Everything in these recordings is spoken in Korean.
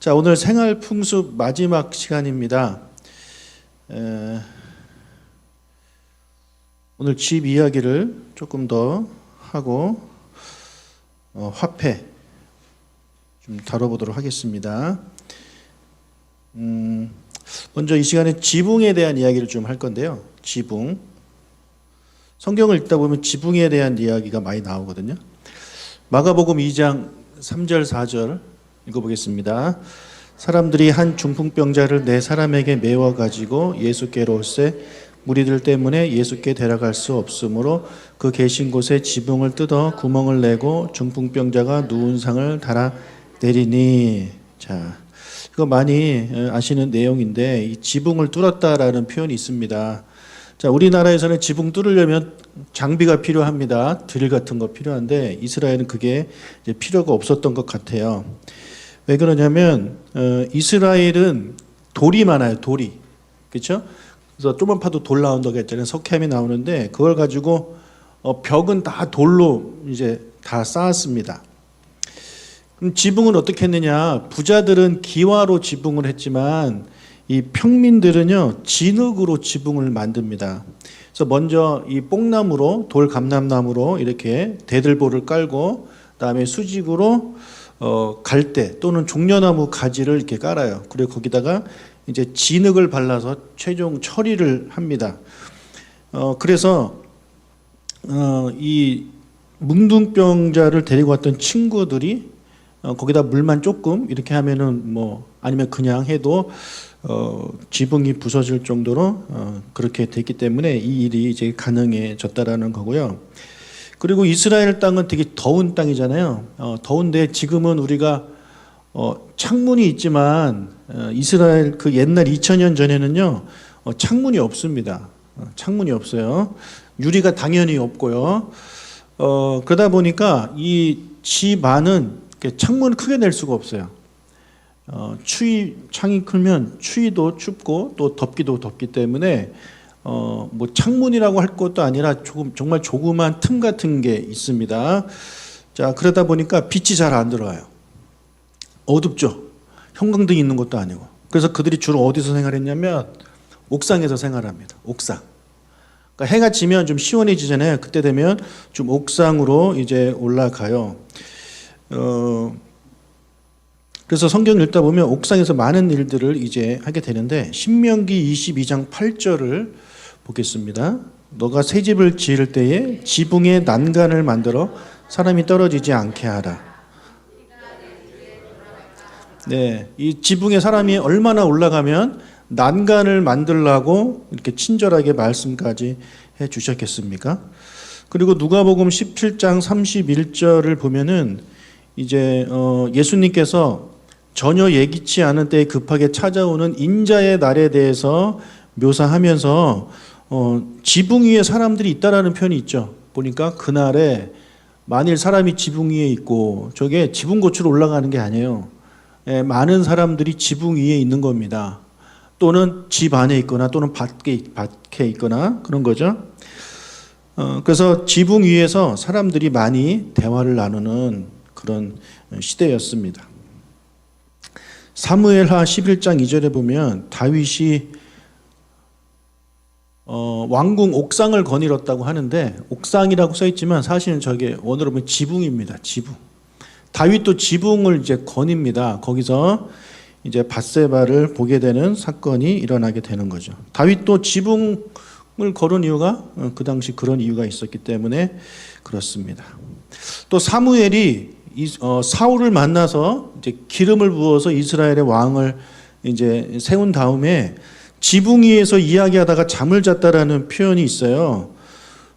자, 오늘 생활풍습 마지막 시간입니다. 오늘 집 이야기를 조금 더 하고 화폐 좀 다뤄보도록 하겠습니다. 먼저 이 시간에 지붕에 대한 이야기를 좀 할 건데요. 지붕. 성경을 읽다 보면 지붕에 대한 이야기가 많이 나오거든요. 마가복음 2장 3절 4절 읽어보겠습니다. 사람들이 한 중풍병자를 네 사람에게 메워 가지고 예수께로 올세 무리들 때문에 예수께 데려갈 수 없으므로 그 계신 곳에 지붕을 뜯어 구멍을 내고 중풍병자가 누운 상을 달아 내리니. 자, 이거 많이 아시는 내용인데 이 지붕을 뚫었다라는 표현이 있습니다. 자, 우리나라에서는 지붕 뚫으려면 장비가 필요합니다. 드릴 같은 거 필요한데 이스라엘은 그게 이제 필요가 없었던 것 같아요. 왜 그러냐면 이스라엘은 돌이 많아요. 돌이. 그렇죠? 그래서 조금만 파도 돌 나온다고 했잖아요. 석회암이 나오는데 그걸 가지고 벽은 다 돌로 이제 다 쌓았습니다. 그럼 지붕은 어떻게 했느냐? 부자들은 기와로 지붕을 했지만 이 평민들은요 진흙으로 지붕을 만듭니다. 그래서 먼저 이 뽕나무로 돌 감람나무로 이렇게 대들보를 깔고 그다음에 수직으로 갈대 또는 종려나무 가지를 이렇게 깔아요. 그리고 거기다가 이제 진흙을 발라서 최종 처리를 합니다. 그래서 이 뭉둥병자를 데리고 왔던 친구들이 거기다 물만 조금 이렇게 하면은 뭐 아니면 그냥 해도 지붕이 부서질 정도로 그렇게 됐기 때문에 이 일이 이제 가능해졌다라는 거고요. 그리고 이스라엘 땅은 되게 더운 땅이잖아요. 더운데 지금은 우리가 창문이 있지만 이스라엘 그 옛날 2000년 전에는요 창문이 없습니다. 창문이 없어요. 유리가 당연히 없고요. 그러다 보니까 이 집 안은 창문을 크게 낼 수가 없어요. 창이 크면 추위도 춥고 또 덥기도 덥기 때문에 뭐 창문이라고 할 것도 아니라 정말 조그만 틈 같은 게 있습니다. 자, 그러다 보니까 빛이 잘 안 들어와요. 어둡죠. 형광등이 있는 것도 아니고. 그래서 그들이 주로 어디서 생활했냐면 옥상에서 생활합니다. 옥상. 그러니까 해가 지면 좀 시원해지잖아요. 그때 되면 좀 옥상으로 이제 올라가요. 그래서 성경 읽다 보면 옥상에서 많은 일들을 이제 하게 되는데 신명기 22장 8절을 보겠습니다. 너가 새 집을 지을 때에 지붕에 난간을 만들어 사람이 떨어지지 않게 하라. 네, 이 지붕에 사람이 얼마나 올라가면 난간을 만들라고 이렇게 친절하게 말씀까지 해 주셨겠습니까? 그리고 누가복음 17장 31절을 보면은 이제 예수님께서 전혀 예기치 않은 때에 급하게 찾아오는 인자의 날에 대해서 묘사하면서 지붕 위에 사람들이 있다라는 표현이 있죠. 보니까 그날에 만일 사람이 지붕 위에 있고 저게 지붕 고치로 올라가는 게 아니에요. 많은 사람들이 지붕 위에 있는 겁니다. 또는 집 안에 있거나 또는 밭에 있거나 그런 거죠. 그래서 지붕 위에서 사람들이 많이 대화를 나누는 그런 시대였습니다. 사무엘하 11장 2절에 보면 다윗이 왕궁 옥상을 거닐었다고 하는데 옥상이라고 써 있지만 사실은 저게 원어로 보면 지붕입니다. 지붕. 다윗도 지붕을 이제 거닙니다. 거기서 이제 밧세바를 보게 되는 사건이 일어나게 되는 거죠. 다윗도 지붕을 걸은 이유가 그 당시 그런 이유가 있었기 때문에 그렇습니다. 또 사무엘이 사울을 만나서 이제 기름을 부어서 이스라엘의 왕을 이제 세운 다음에 지붕 위에서 이야기하다가 잠을 잤다라는 표현이 있어요.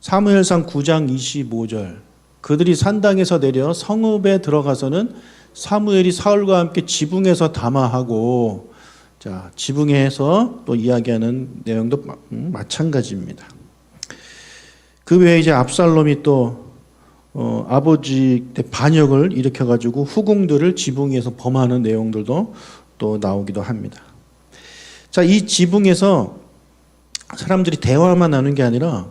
사무엘상 9장 25절. 그들이 산당에서 내려 성읍에 들어가서는 사무엘이 사울과 함께 지붕에서 담화하고, 자, 지붕에서 또 이야기하는 내용도 마찬가지입니다. 그 외에 이제 압살롬이 또 아버지 때 반역을 일으켜가지고 후궁들을 지붕 위에서 범하는 내용들도 또 나오기도 합니다. 자, 이 지붕에서 사람들이 대화만 나누는 게 아니라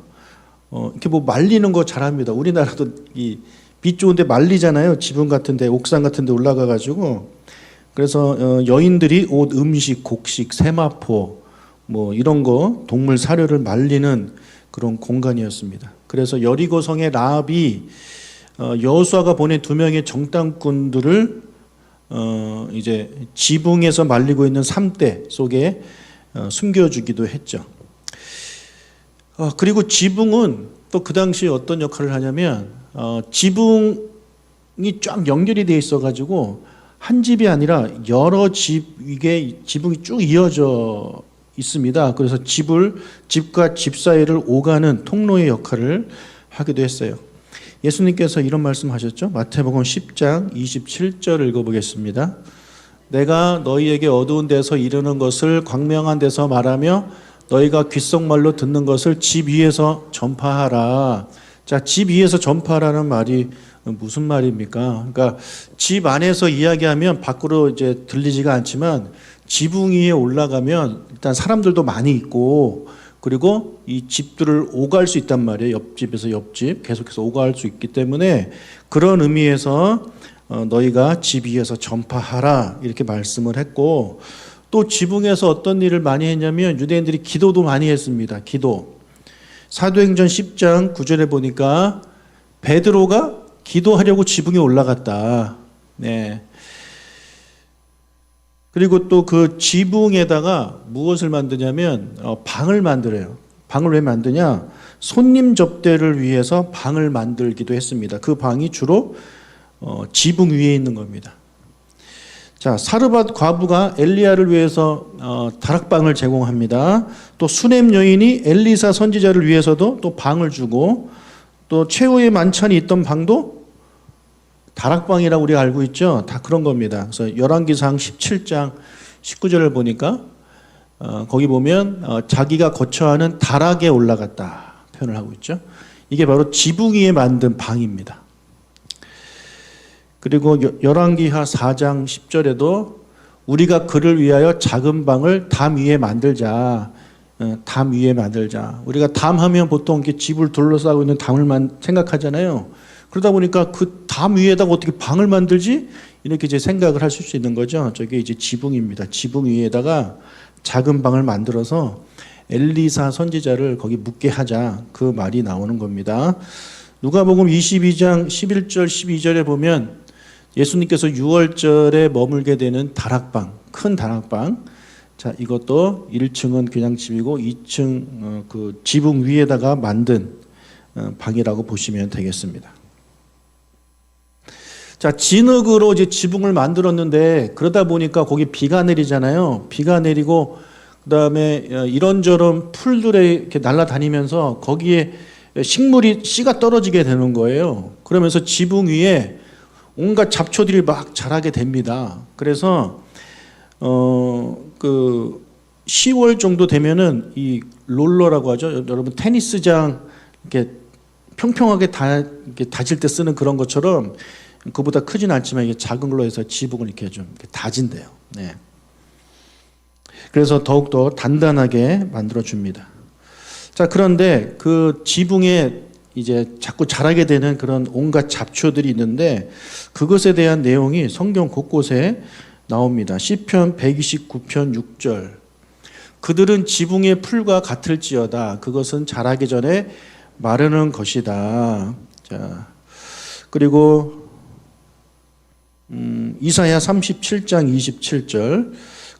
이렇게 뭐 말리는 거 잘합니다. 우리나라도 이 빛 좋은데 말리잖아요. 지붕 같은데 옥상 같은데 올라가가지고 그래서 여인들이 옷, 음식, 곡식, 세마포 뭐 이런 거 동물 사료를 말리는 그런 공간이었습니다. 그래서 여리고성의 라합이 여호수아가 보낸 2명의 정탐꾼들을 이제 지붕에서 말리고 있는 삼대 속에 숨겨주기도 했죠. 그리고 지붕은 또 그 당시에 어떤 역할을 하냐면 지붕이 쫙 연결이 돼 있어가지고 한 집이 아니라 여러 집에 지붕이 쭉 이어져 있습니다. 그래서 집과 집 사이를 오가는 통로의 역할을 하기도 했어요. 예수님께서 이런 말씀하셨죠. 마태복음 10장 27절 읽어보겠습니다. 내가 너희에게 어두운 데서 이르는 것을 광명한 데서 말하며 너희가 귓속말로 듣는 것을 집 위에서 전파하라. 자, 집 위에서 전파하라는 말이 무슨 말입니까? 그러니까 집 안에서 이야기하면 밖으로 이제 들리지가 않지만 지붕 위에 올라가면 일단 사람들도 많이 있고 그리고 이 집들을 오갈 수 있단 말이에요. 옆집에서 옆집 계속해서 오갈 수 있기 때문에 그런 의미에서 너희가 집 위에서 전파하라 이렇게 말씀을 했고 또 지붕에서 어떤 일을 많이 했냐면 유대인들이 기도도 많이 했습니다. 기도. 사도행전 10장 9절에 보니까 베드로가 기도하려고 지붕에 올라갔다. 네. 그리고 또 그 지붕에다가 무엇을 만드냐면 방을 만들어요. 방을 왜 만드냐? 손님 접대를 위해서 방을 만들기도 했습니다. 그 방이 주로 지붕 위에 있는 겁니다. 자, 사르밧 과부가 엘리야를 위해서 다락방을 제공합니다. 또 수넴 여인이 엘리사 선지자를 위해서도 또 방을 주고 또 최후의 만찬이 있던 방도 다락방이라고 우리가 알고 있죠. 다 그런 겁니다. 그래서 열왕기상 17장 19절을 보니까 거기 보면 자기가 거처하는 다락에 올라갔다 표현을 하고 있죠. 이게 바로 지붕 위에 만든 방입니다. 그리고 열왕기하 4장 10절에도 우리가 그를 위하여 작은 방을 담 위에 만들자. 담 위에 만들자. 우리가 담하면 보통 이렇게 집을 둘러싸고 있는 담을 생각하잖아요. 그러다 보니까 그 담 위에다가 어떻게 방을 만들지? 이렇게 이제 생각을 하실 수 있는 거죠. 저게 이제 지붕입니다. 지붕 위에다가 작은 방을 만들어서 엘리사 선지자를 거기 묵게 하자. 그 말이 나오는 겁니다. 누가복음 22장 11절 12절에 보면 예수님께서 6월절에 머물게 되는 다락방, 큰 다락방. 자, 이것도 1층은 그냥 집이고 2층 그 지붕 위에다가 만든 방이라고 보시면 되겠습니다. 자, 진흙으로 이제 지붕을 만들었는데 그러다 보니까 거기 비가 내리잖아요. 비가 내리고 그다음에 이런저런 풀들에 이렇게 날아다니면서 거기에 씨가 떨어지게 되는 거예요. 그러면서 지붕 위에 온갖 잡초들이 막 자라게 됩니다. 그래서 그 10월 정도 되면은 이 롤러라고 하죠. 여러분 테니스장 이렇게 평평하게 이렇게 다질 때 쓰는 그런 것처럼 그보다 크진 않지만 이게 작은 걸로 해서 지붕을 이렇게 좀 이렇게 다진대요. 네. 그래서 더욱더 단단하게 만들어 줍니다. 자, 그런데 그 지붕에 이제 자꾸 자라게 되는 그런 온갖 잡초들이 있는데 그것에 대한 내용이 성경 곳곳에 나옵니다. 시편 129편 6절. 그들은 지붕의 풀과 같을지어다. 그것은 자라기 전에 마르는 것이다. 자, 그리고 이사야 37장 27절.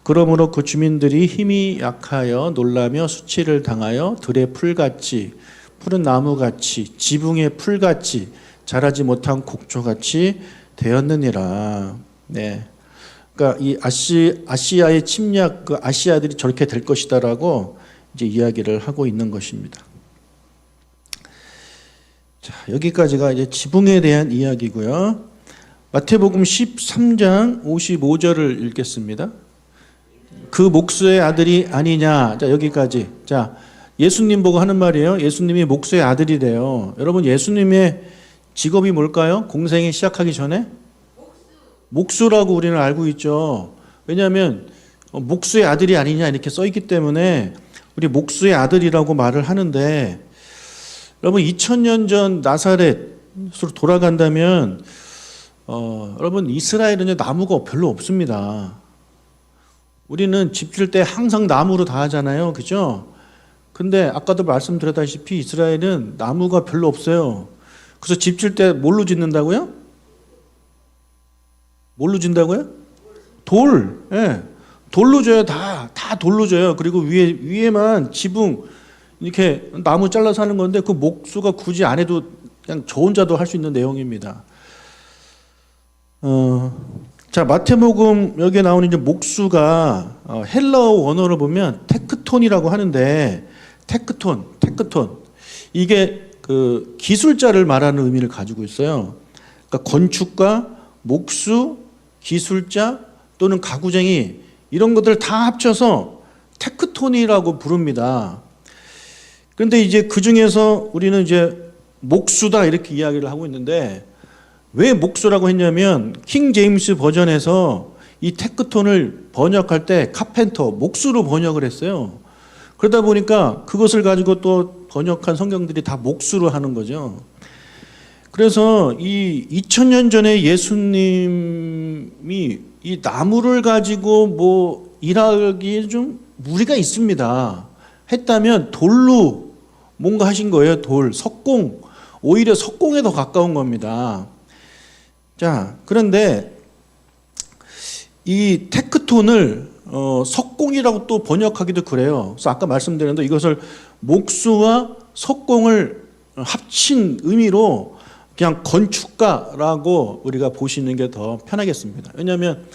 그러므로 그 주민들이 힘이 약하여 놀라며 수치를 당하여 들의 풀같이 푸른 나무같이 지붕의 풀같이 자라지 못한 곡초같이 되었느니라. 네. 그러니까 이 아시아의 침략, 그 아시아들이 저렇게 될 것이다라고 이제 이야기를 하고 있는 것입니다. 자, 여기까지가 이제 지붕에 대한 이야기고요. 마태복음 13장 55절을 읽겠습니다. 그 목수의 아들이 아니냐. 자, 여기까지. 자, 예수님 보고 하는 말이에요. 예수님이 목수의 아들이래요. 여러분, 예수님의 직업이 뭘까요? 공생이 시작하기 전에? 목수라고 우리는 알고 있죠. 왜냐하면 목수의 아들이 아니냐 이렇게 써있기 때문에 우리 목수의 아들이라고 말을 하는데, 여러분 2000년 전 나사렛으로 돌아간다면 여러분 이스라엘은 나무가 별로 없습니다. 우리는 집 질 때 항상 나무로 다 하잖아요, 그죠? 근데 아까도 말씀드렸다시피 이스라엘은 나무가 별로 없어요. 그래서 집 질 때 뭘로 짓는다고요? 뭘로 짓는다고요? 돌. 예. 돌로 져요. 다 돌로 져요. 그리고 위에만 지붕 이렇게 나무 잘라서 하는 건데 그 목수가 굳이 안 해도 그냥 저 혼자도 할 수 있는 내용입니다. 자, 마태복음 여기에 나오는 이제 목수가 헬라어 원어를 보면 테크톤이라고 하는데 테크톤 이게 그 기술자를 말하는 의미를 가지고 있어요. 그러니까 건축가, 목수, 기술자 또는 가구쟁이 이런 것들 다 합쳐서 테크톤이라고 부릅니다. 그런데 이제 그 중에서 우리는 이제 목수다 이렇게 이야기를 하고 있는데 왜 목수라고 했냐면 킹 제임스 버전에서 이 테크톤을 번역할 때 카펜터, 목수로 번역을 했어요. 그러다 보니까 그것을 가지고 또 번역한 성경들이 다 목수로 하는 거죠. 그래서 이 2000년 전에 예수님이 이 나무를 가지고 뭐 일하기에 좀 무리가 있습니다. 했다면 돌로 뭔가 하신 거예요. 돌, 석공. 오히려 석공에 더 가까운 겁니다. 자, 그런데 이 테크톤을 석공이라고 또 번역하기도 그래요. 그래서 아까 말씀드렸는데 이것을 목수와 석공을 합친 의미로 그냥 건축가라고 우리가 보시는 게 더 편하겠습니다. 왜냐하면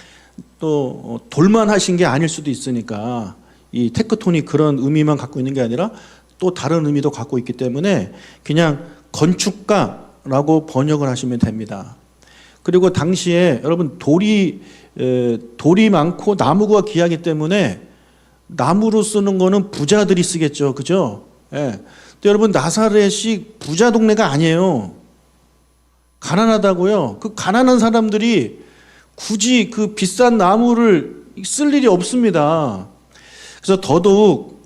또 돌만 하신 게 아닐 수도 있으니까 이 테크톤이 그런 의미만 갖고 있는 게 아니라 또 다른 의미도 갖고 있기 때문에 그냥 건축가라고 번역을 하시면 됩니다. 그리고 당시에 여러분 돌이 많고 나무가 귀하기 때문에 나무로 쓰는 거는 부자들이 쓰겠죠, 그죠? 예. 근데 여러분 나사렛이 부자 동네가 아니에요. 가난하다고요. 그 가난한 사람들이 굳이 그 비싼 나무를 쓸 일이 없습니다. 그래서 더더욱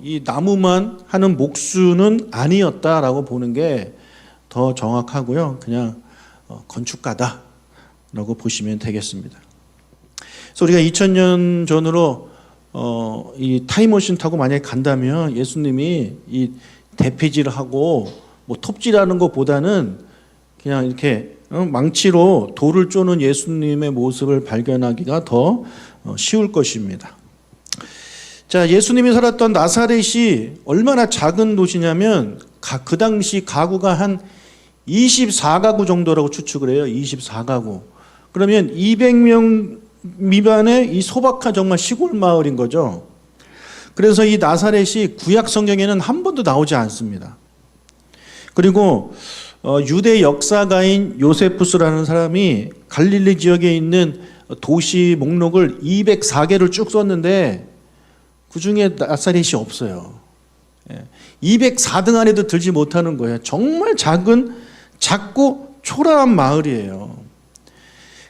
이 나무만 하는 목수는 아니었다라고 보는 게 더 정확하고요. 그냥 건축가다라고 보시면 되겠습니다. 그래서 우리가 2000년 전으로 이 타임머신 타고 만약에 간다면 예수님이 이 대피질을 하고 뭐 톱질하는 것보다는 그냥 이렇게 망치로 돌을 쪼는 예수님의 모습을 발견하기가 더 쉬울 것입니다. 자, 예수님이 살았던 나사렛이 얼마나 작은 도시냐면 그 당시 가구가 한 24가구 정도라고 추측을 해요. 24가구. 그러면 200명 미만의 이 소박한 정말 시골 마을인 거죠. 그래서 이 나사렛이 구약 성경에는 한 번도 나오지 않습니다. 그리고 유대 역사가인 요세푸스라는 사람이 갈릴리 지역에 있는 도시 목록을 204개를 쭉 썼는데 그 중에 나사렛이 없어요. 204등 안에도 들지 못하는 거예요. 정말 작고 초라한 마을이에요.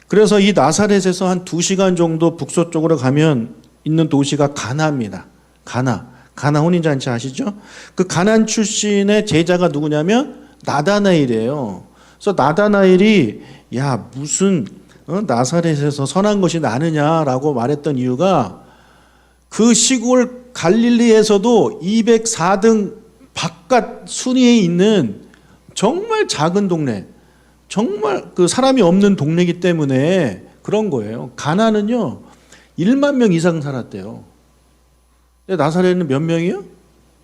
그래서 이 나사렛에서 한 2시간 정도 북서쪽으로 가면 있는 도시가 가나입니다. 가나 혼인잔치 아시죠? 그 가난 출신의 제자가 누구냐면 나다나엘이에요. 그래서 나다나엘이 야 무슨 나사렛에서 선한 것이 나느냐라고 말했던 이유가 그 시골 갈릴리에서도 204등 바깥 순위에 있는 정말 작은 동네, 정말 그 사람이 없는 동네이기 때문에 그런 거예요. 가나는요 1만 명 이상 살았대요. 근데 나사렛은 몇 명이요?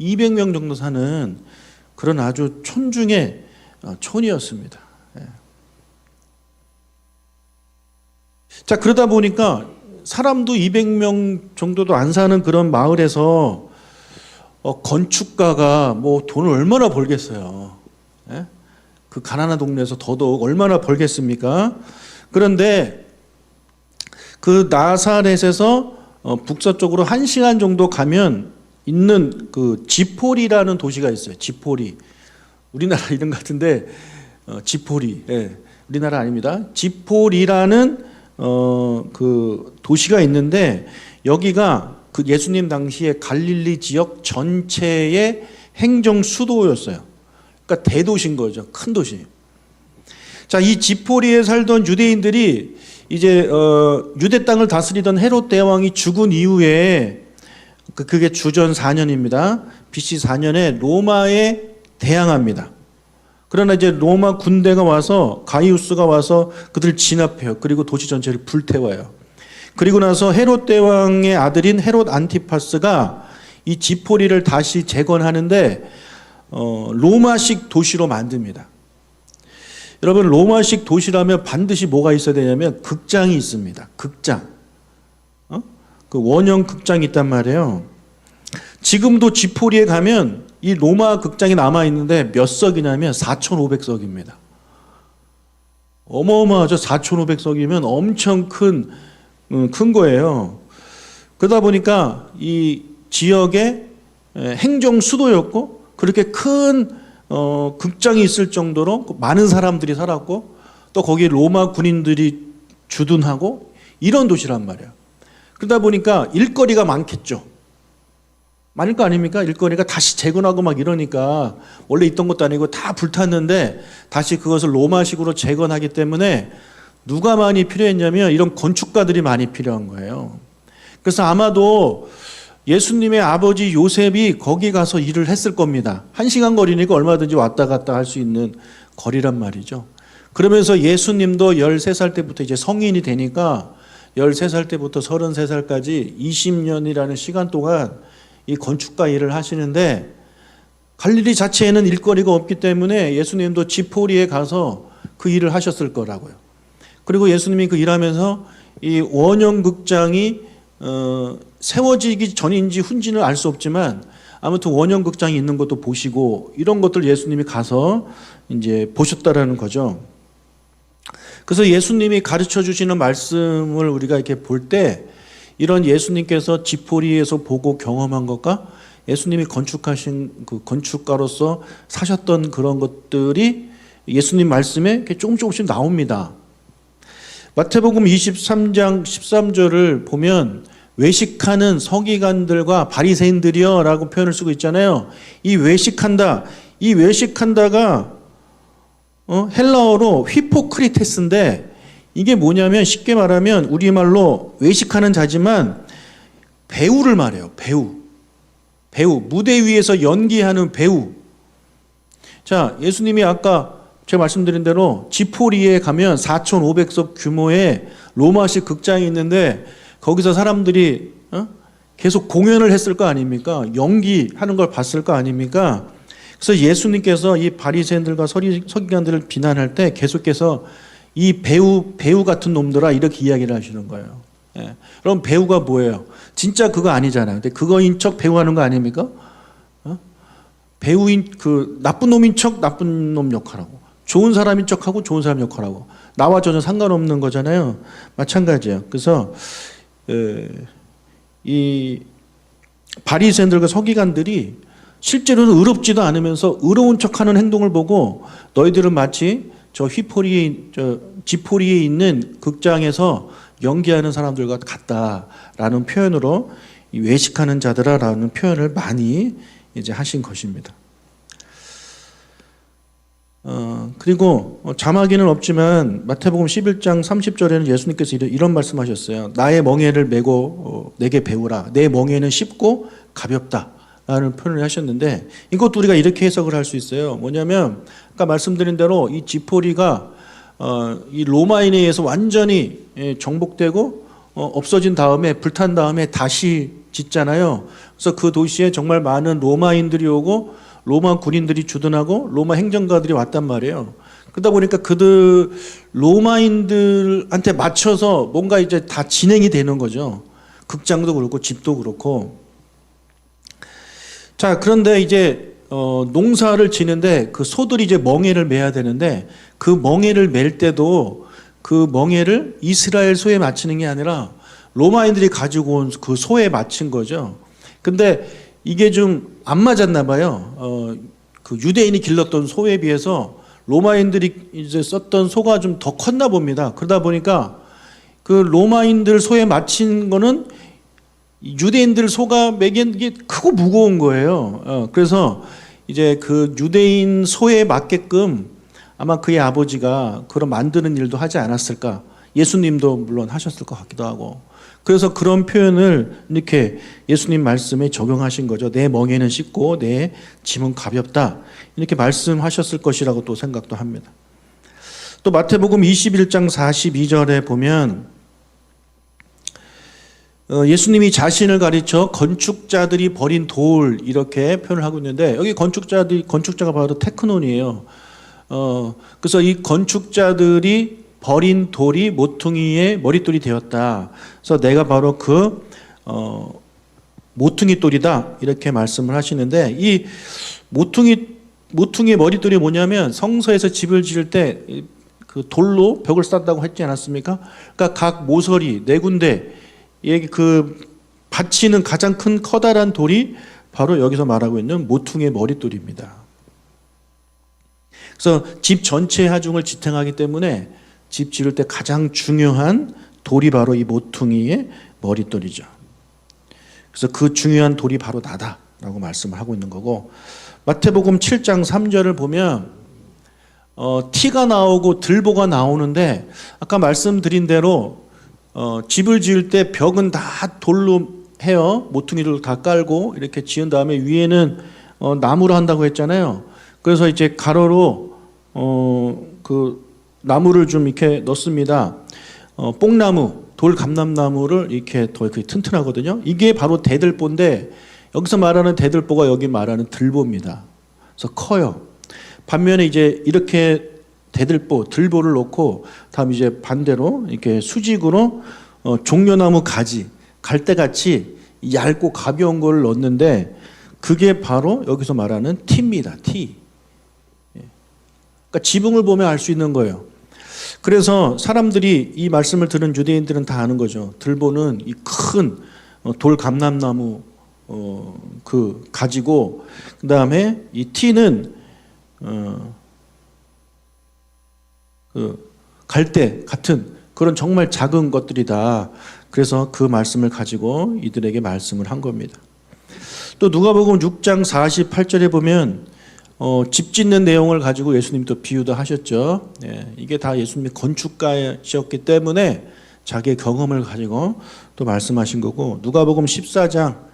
200명 정도 사는 그런 아주 촌중의 촌이었습니다. 자, 그러다 보니까 사람도 200명 정도도 안 사는 그런 마을에서 건축가가 뭐 돈을 얼마나 벌겠어요. 그 가난한 동네에서 더더욱 얼마나 벌겠습니까? 그런데 그 나사렛에서 북서쪽으로 1시간 정도 가면 있는 그 지폴이라는 도시가 있어요. 지폴이. 우리나라 이름 같은데 지폴이. 우리나라 아닙니다. 지폴이라는 그 도시가 있는데 여기가 그 예수님 당시에 갈릴리 지역 전체의 행정 수도였어요. 그러니까 대도시인 거죠. 큰 도시. 자, 이 지포리에 살던 유대인들이 이제 유대 땅을 다스리던 헤롯 대왕이 죽은 이후에 그게 주전 4년입니다. BC 4년에 로마에 대항합니다. 그러나 이제 로마 군대가 와서 가이우스가 와서 그들을 진압해요. 그리고 도시 전체를 불태워요. 그리고 나서 헤롯 대왕의 아들인 헤롯 안티파스가 이 지포리를 다시 재건하는데 로마식 도시로 만듭니다. 여러분, 로마식 도시라면 반드시 뭐가 있어야 되냐면 극장이 있습니다. 극장. 그 원형 극장이 있단 말이에요. 지금도 지포리에 가면 이 로마 극장이 남아 있는데 몇 석이냐면 4,500석입니다. 어마어마하죠. 4,500석이면 엄청 큰 거예요. 그러다 보니까 이 지역의 행정 수도였고, 그렇게 큰 극장이 있을 정도로 많은 사람들이 살았고, 또 거기 로마 군인들이 주둔하고 이런 도시란 말이에요. 그러다 보니까 일거리가 많겠죠. 많을 거 아닙니까? 일거리가 다시 재건하고 막 이러니까, 원래 있던 것도 아니고 다 불탔는데 다시 그것을 로마식으로 재건하기 때문에 누가 많이 필요했냐면 이런 건축가들이 많이 필요한 거예요. 그래서 아마도 예수님의 아버지 요셉이 거기 가서 일을 했을 겁니다. 1시간 거리니까 얼마든지 왔다 갔다 할 수 있는 거리란 말이죠. 그러면서 예수님도 13살 때부터 이제 성인이 되니까 13살 때부터 33살까지 20년이라는 시간 동안 이 건축가 일을 하시는데, 갈릴리 자체에는 일거리가 없기 때문에 예수님도 지포리에 가서 그 일을 하셨을 거라고요. 그리고 예수님이 그 일하면서 이 원형 극장이 세워지기 전인지 후인지는 알 수 없지만 아무튼 원형 극장이 있는 것도 보시고, 이런 것들 예수님이 가서 이제 보셨다라는 거죠. 그래서 예수님이 가르쳐 주시는 말씀을 우리가 이렇게 볼 때, 이런 예수님께서 지포리에서 보고 경험한 것과 예수님이 건축하신 그 건축가로서 사셨던 그런 것들이 예수님 말씀에 이렇게 조금씩 나옵니다. 마태복음 23장 13절을 보면 외식하는 서기관들과 바리새인들이여 라고 표현을 쓰고 있잖아요. 이 외식한다가 헬라어로 휘포크리테스인데, 이게 뭐냐면 쉽게 말하면 우리말로 외식하는 자지만 배우를 말해요. 배우. 무대 위에서 연기하는 배우. 자, 예수님이 아까 제가 말씀드린 대로 지포리에 가면 4,500석 규모의 로마식 극장이 있는데, 거기서 사람들이 계속 공연을 했을 거 아닙니까? 연기하는 걸 봤을 거 아닙니까? 그래서 예수님께서 이 바리새인들과 서기관들을 비난할 때 계속해서 이 배우 같은 놈들아, 이렇게 이야기를 하시는 거예요. 예. 그럼 배우가 뭐예요? 진짜 그거 아니잖아요. 근데 그거인 척 배우하는 거 아닙니까? 배우인 그 나쁜 놈인 척 나쁜 놈 역할하고, 좋은 사람인 척하고 좋은 사람 역할하고, 나와 전혀 상관없는 거잖아요. 마찬가지예요. 그래서 이 바리새인들과 서기관들이 실제로는 의롭지도 않으면서 의로운 척하는 행동을 보고, 너희들은 마치 저 지포리에 있는 극장에서 연기하는 사람들과 같다라는 표현으로 이 외식하는 자들아라는 표현을 많이 이제 하신 것입니다. 그리고 자막에는 없지만 마태복음 11장 30절에는 예수님께서 이런 말씀하셨어요. 나의 멍에를 메고 내게 배우라. 내 멍에는 쉽고 가볍다 라는 표현을 하셨는데, 이것도 우리가 이렇게 해석을 할 수 있어요. 뭐냐면 아까 말씀드린 대로 이 지포리가 이 로마인에 의해서 완전히 정복되고 없어진 다음에, 불탄 다음에 다시 짓잖아요. 그래서 그 도시에 정말 많은 로마인들이 오고 로마 군인들이 주둔하고 로마 행정가들이 왔단 말이에요. 그러다 보니까 그들 로마인들한테 맞춰서 뭔가 이제 다 진행이 되는 거죠. 극장도 그렇고 집도 그렇고. 자, 그런데 이제 농사를 지는데 그 소들이 이제 멍에를 매야 되는데, 그 멍에를 맬 때도 그 멍에를 이스라엘 소에 맞추는 게 아니라 로마인들이 가지고 온 그 소에 맞춘 거죠. 근데 이게 좀 안 맞았나 봐요. 그 유대인이 길렀던 소에 비해서 로마인들이 이제 썼던 소가 좀 더 컸나 봅니다. 그러다 보니까 그 로마인들 소에 맞춘 거는 유대인들 소가 매긴 게 크고 무거운 거예요. 그래서 이제 그 유대인 소에 맞게끔 아마 그의 아버지가 그런 만드는 일도 하지 않았을까. 예수님도 물론 하셨을 것 같기도 하고. 그래서 그런 표현을 이렇게 예수님 말씀에 적용하신 거죠. 내 멍에는 쉽고 내 짐은 가볍다. 이렇게 말씀하셨을 것이라고 또 생각도 합니다. 또 마태복음 21장 42절에 보면 예수님이 자신을 가리켜 건축자들이 버린 돌 이렇게 표현을 하고 있는데 여기 건축자가 바로 테크논이에요. 그래서 이 건축자들이 버린 돌이 모퉁이의 머릿돌이 되었다. 그래서 내가 바로 그 모퉁이 돌이다 이렇게 말씀을 하시는데 이 모퉁이의 머릿돌이 뭐냐면 성서에서 집을 지을 때 그 돌로 벽을 쌓았다고 했지 않았습니까? 그러니까 각 모서리 네 군데 그 받치는 가장 큰 커다란 돌이 바로 여기서 말하고 있는 모퉁이의 머릿돌입니다. 그래서 집 전체의 하중을 지탱하기 때문에 집 지을 때 가장 중요한 돌이 바로 이 모퉁이의 머릿돌이죠. 그래서 그 중요한 돌이 바로 나다라고 말씀을 하고 있는 거고 마태복음 7장 3절을 보면 티가 나오고 들보가 나오는데 아까 말씀드린 대로 집을 지을 때 벽은 다 돌로 해요. 모퉁이를 다 깔고 이렇게 지은 다음에 위에는 나무로 한다고 했잖아요. 그래서 이제 가로로 그 나무를 좀 이렇게 넣습니다. 뽕나무, 돌 감람나무를 이렇게 더 이렇게 튼튼하거든요. 이게 바로 대들보인데 여기서 말하는 대들보가 여기 말하는 들보입니다. 그래서 커요. 반면에 이제 이렇게 들보를 놓고 다음 이제 반대로 이렇게 수직으로 종려나무 가지, 갈대같이 얇고 가벼운 걸 넣는데 그게 바로 여기서 말하는 티입니다. 티. 그러니까 지붕을 보면 알 수 있는 거예요. 그래서 사람들이 이 말씀을 들은 유대인들은 다 아는 거죠. 들보는 이 큰 돌 감람나무 그 가지고 그 다음에 이 티는 그 갈대 같은 그런 정말 작은 것들이다. 그래서 그 말씀을 가지고 이들에게 말씀을 한 겁니다. 또 누가복음 6장 48절에 보면 집 짓는 내용을 가지고 예수님이 또 비유도 하셨죠. 예, 이게 다 예수님이 건축가셨기 때문에 자기의 경험을 가지고 또 말씀하신 거고 누가복음 14장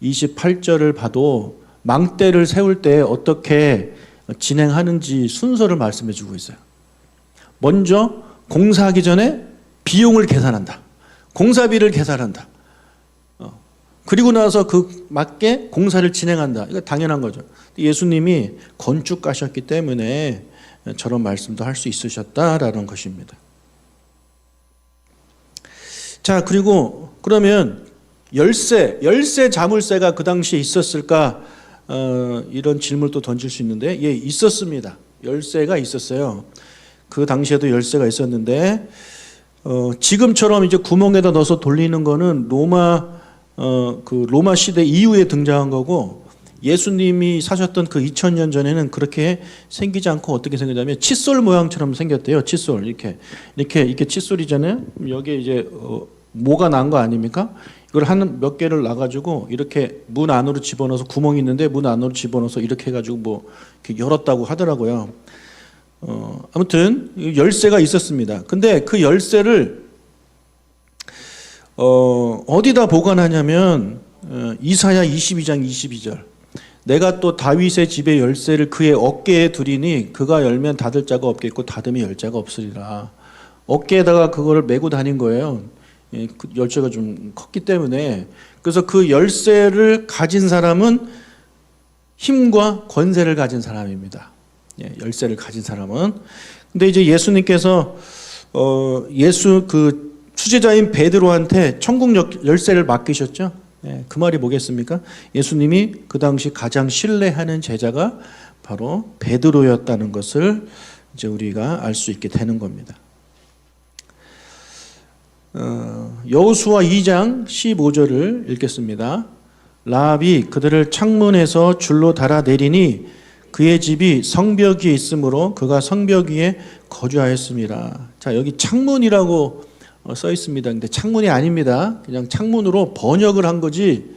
28절을 봐도 망대를 세울 때 어떻게 진행하는지 순서를 말씀해 주고 있어요. 먼저 공사하기 전에 비용을 계산한다. 공사비를 계산한다. 그리고 나서 그 맞게 공사를 진행한다. 이거 당연한 거죠. 예수님이 건축가셨기 때문에 저런 말씀도 할 수 있으셨다라는 것입니다. 자, 그리고 그러면 열쇠 자물쇠가 그 당시에 있었을까? 이런 질문을 또 던질 수 있는데, 예, 있었습니다. 열쇠가 있었어요. 그 당시에도 열쇠가 있었는데, 지금처럼 이제 구멍에다 넣어서 돌리는 거는 로마 시대 이후에 등장한 거고, 예수님이 사셨던 그 2000년 전에는 그렇게 생기지 않고 어떻게 생겼냐면 칫솔 모양처럼 생겼대요. 칫솔 이렇게 칫솔이잖아요. 여기에 이제 뭐가 난 거 아닙니까? 이걸 한 몇 개를 놔가지고 이렇게 문 안으로 집어넣어서 구멍이 있는데 문 안으로 집어넣어서 이렇게 해가지고 뭐 이렇게 열었다고 하더라고요. 아무튼 열쇠가 있었습니다. 근데 그 열쇠를 어디다 보관하냐면 이사야 22장 22절. 내가 또 다윗의 집의 열쇠를 그의 어깨에 두리니 그가 열면 닫을 자가 없겠고 닫으면 열 자가 없으리라. 어깨에다가 그거를 메고 다닌 거예요. 그 열쇠가 좀 컸기 때문에. 그래서 그 열쇠를 가진 사람은 힘과 권세를 가진 사람입니다. 열쇠를 가진 사람은. 근데 이제 예수님께서 그 수제자인 베드로한테 천국 열쇠를 맡기셨죠. 그 말이 뭐겠습니까? 예수님이 그 당시 가장 신뢰하는 제자가 바로 베드로였다는 것을 이제 우리가 알 수 있게 되는 겁니다. 여호수아 2장 15절을 읽겠습니다. 라합이 그들을 창문에서 줄로 달아내리니 그의 집이 성벽 위에 있으므로 그가 성벽 위에 거주하였습니다. 자, 여기 창문이라고 써 있습니다. 근데 창문이 아닙니다. 그냥 창문으로 번역을 한 거지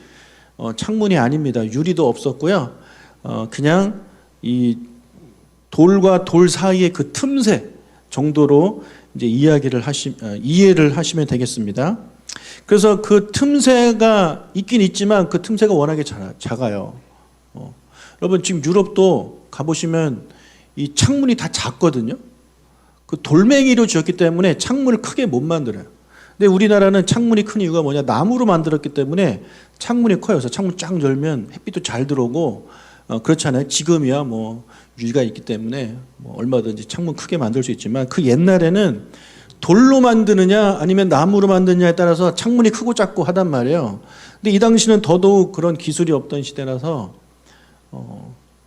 창문이 아닙니다. 유리도 없었고요. 그냥 이 돌과 돌 사이의 그 틈새 정도로 이제 이해를 하시면 되겠습니다. 그래서 그 틈새가 있긴 있지만 그 틈새가 워낙에 작아요. 여러분 지금 유럽도 가보시면 이 창문이 다 작거든요. 그 돌멩이로 지었기 때문에 창문을 크게 못 만들어요. 근데 우리나라는 창문이 큰 이유가 뭐냐? 나무로 만들었기 때문에 창문이 커요. 그래서 창문 쫙 열면 햇빛도 잘 들어오고 그렇잖아요. 지금이야 뭐 유리가 있기 때문에 뭐 얼마든지 창문 크게 만들 수 있지만 그 옛날에는 돌로 만드느냐 아니면 나무로 만드느냐에 따라서 창문이 크고 작고 하단 말이에요. 근데 이 당시는 더더욱 그런 기술이 없던 시대라서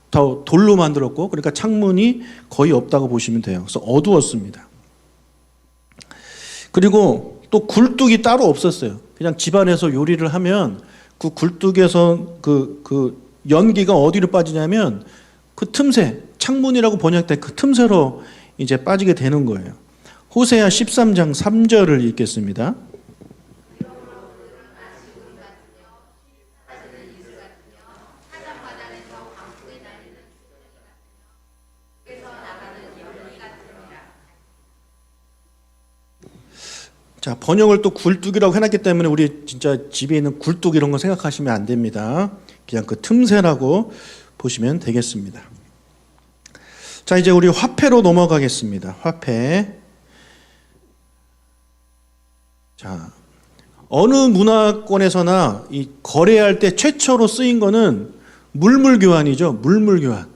더 돌로 만들었고 그러니까 창문이 거의 없다고 보시면 돼요. 그래서 어두웠습니다. 그리고 또 굴뚝이 따로 없었어요. 그냥 집안에서 요리를 하면 그 굴뚝에서 그 연기가 어디로 빠지냐면 그 틈새, 창문이라고 번역된 그 틈새로 이제 빠지게 되는 거예요. 호세아 13장 3절을 읽겠습니다. 자, 번역을 또 굴뚝이라고 해놨기 때문에 우리 진짜 집에 있는 굴뚝 이런 거 생각하시면 안 됩니다. 그냥 그 틈새라고 보시면 되겠습니다. 자, 이제 우리 화폐로 넘어가겠습니다. 화폐. 자, 어느 문화권에서나 이 거래할 때 최초로 쓰인 거는 물물교환이죠. 물물교환.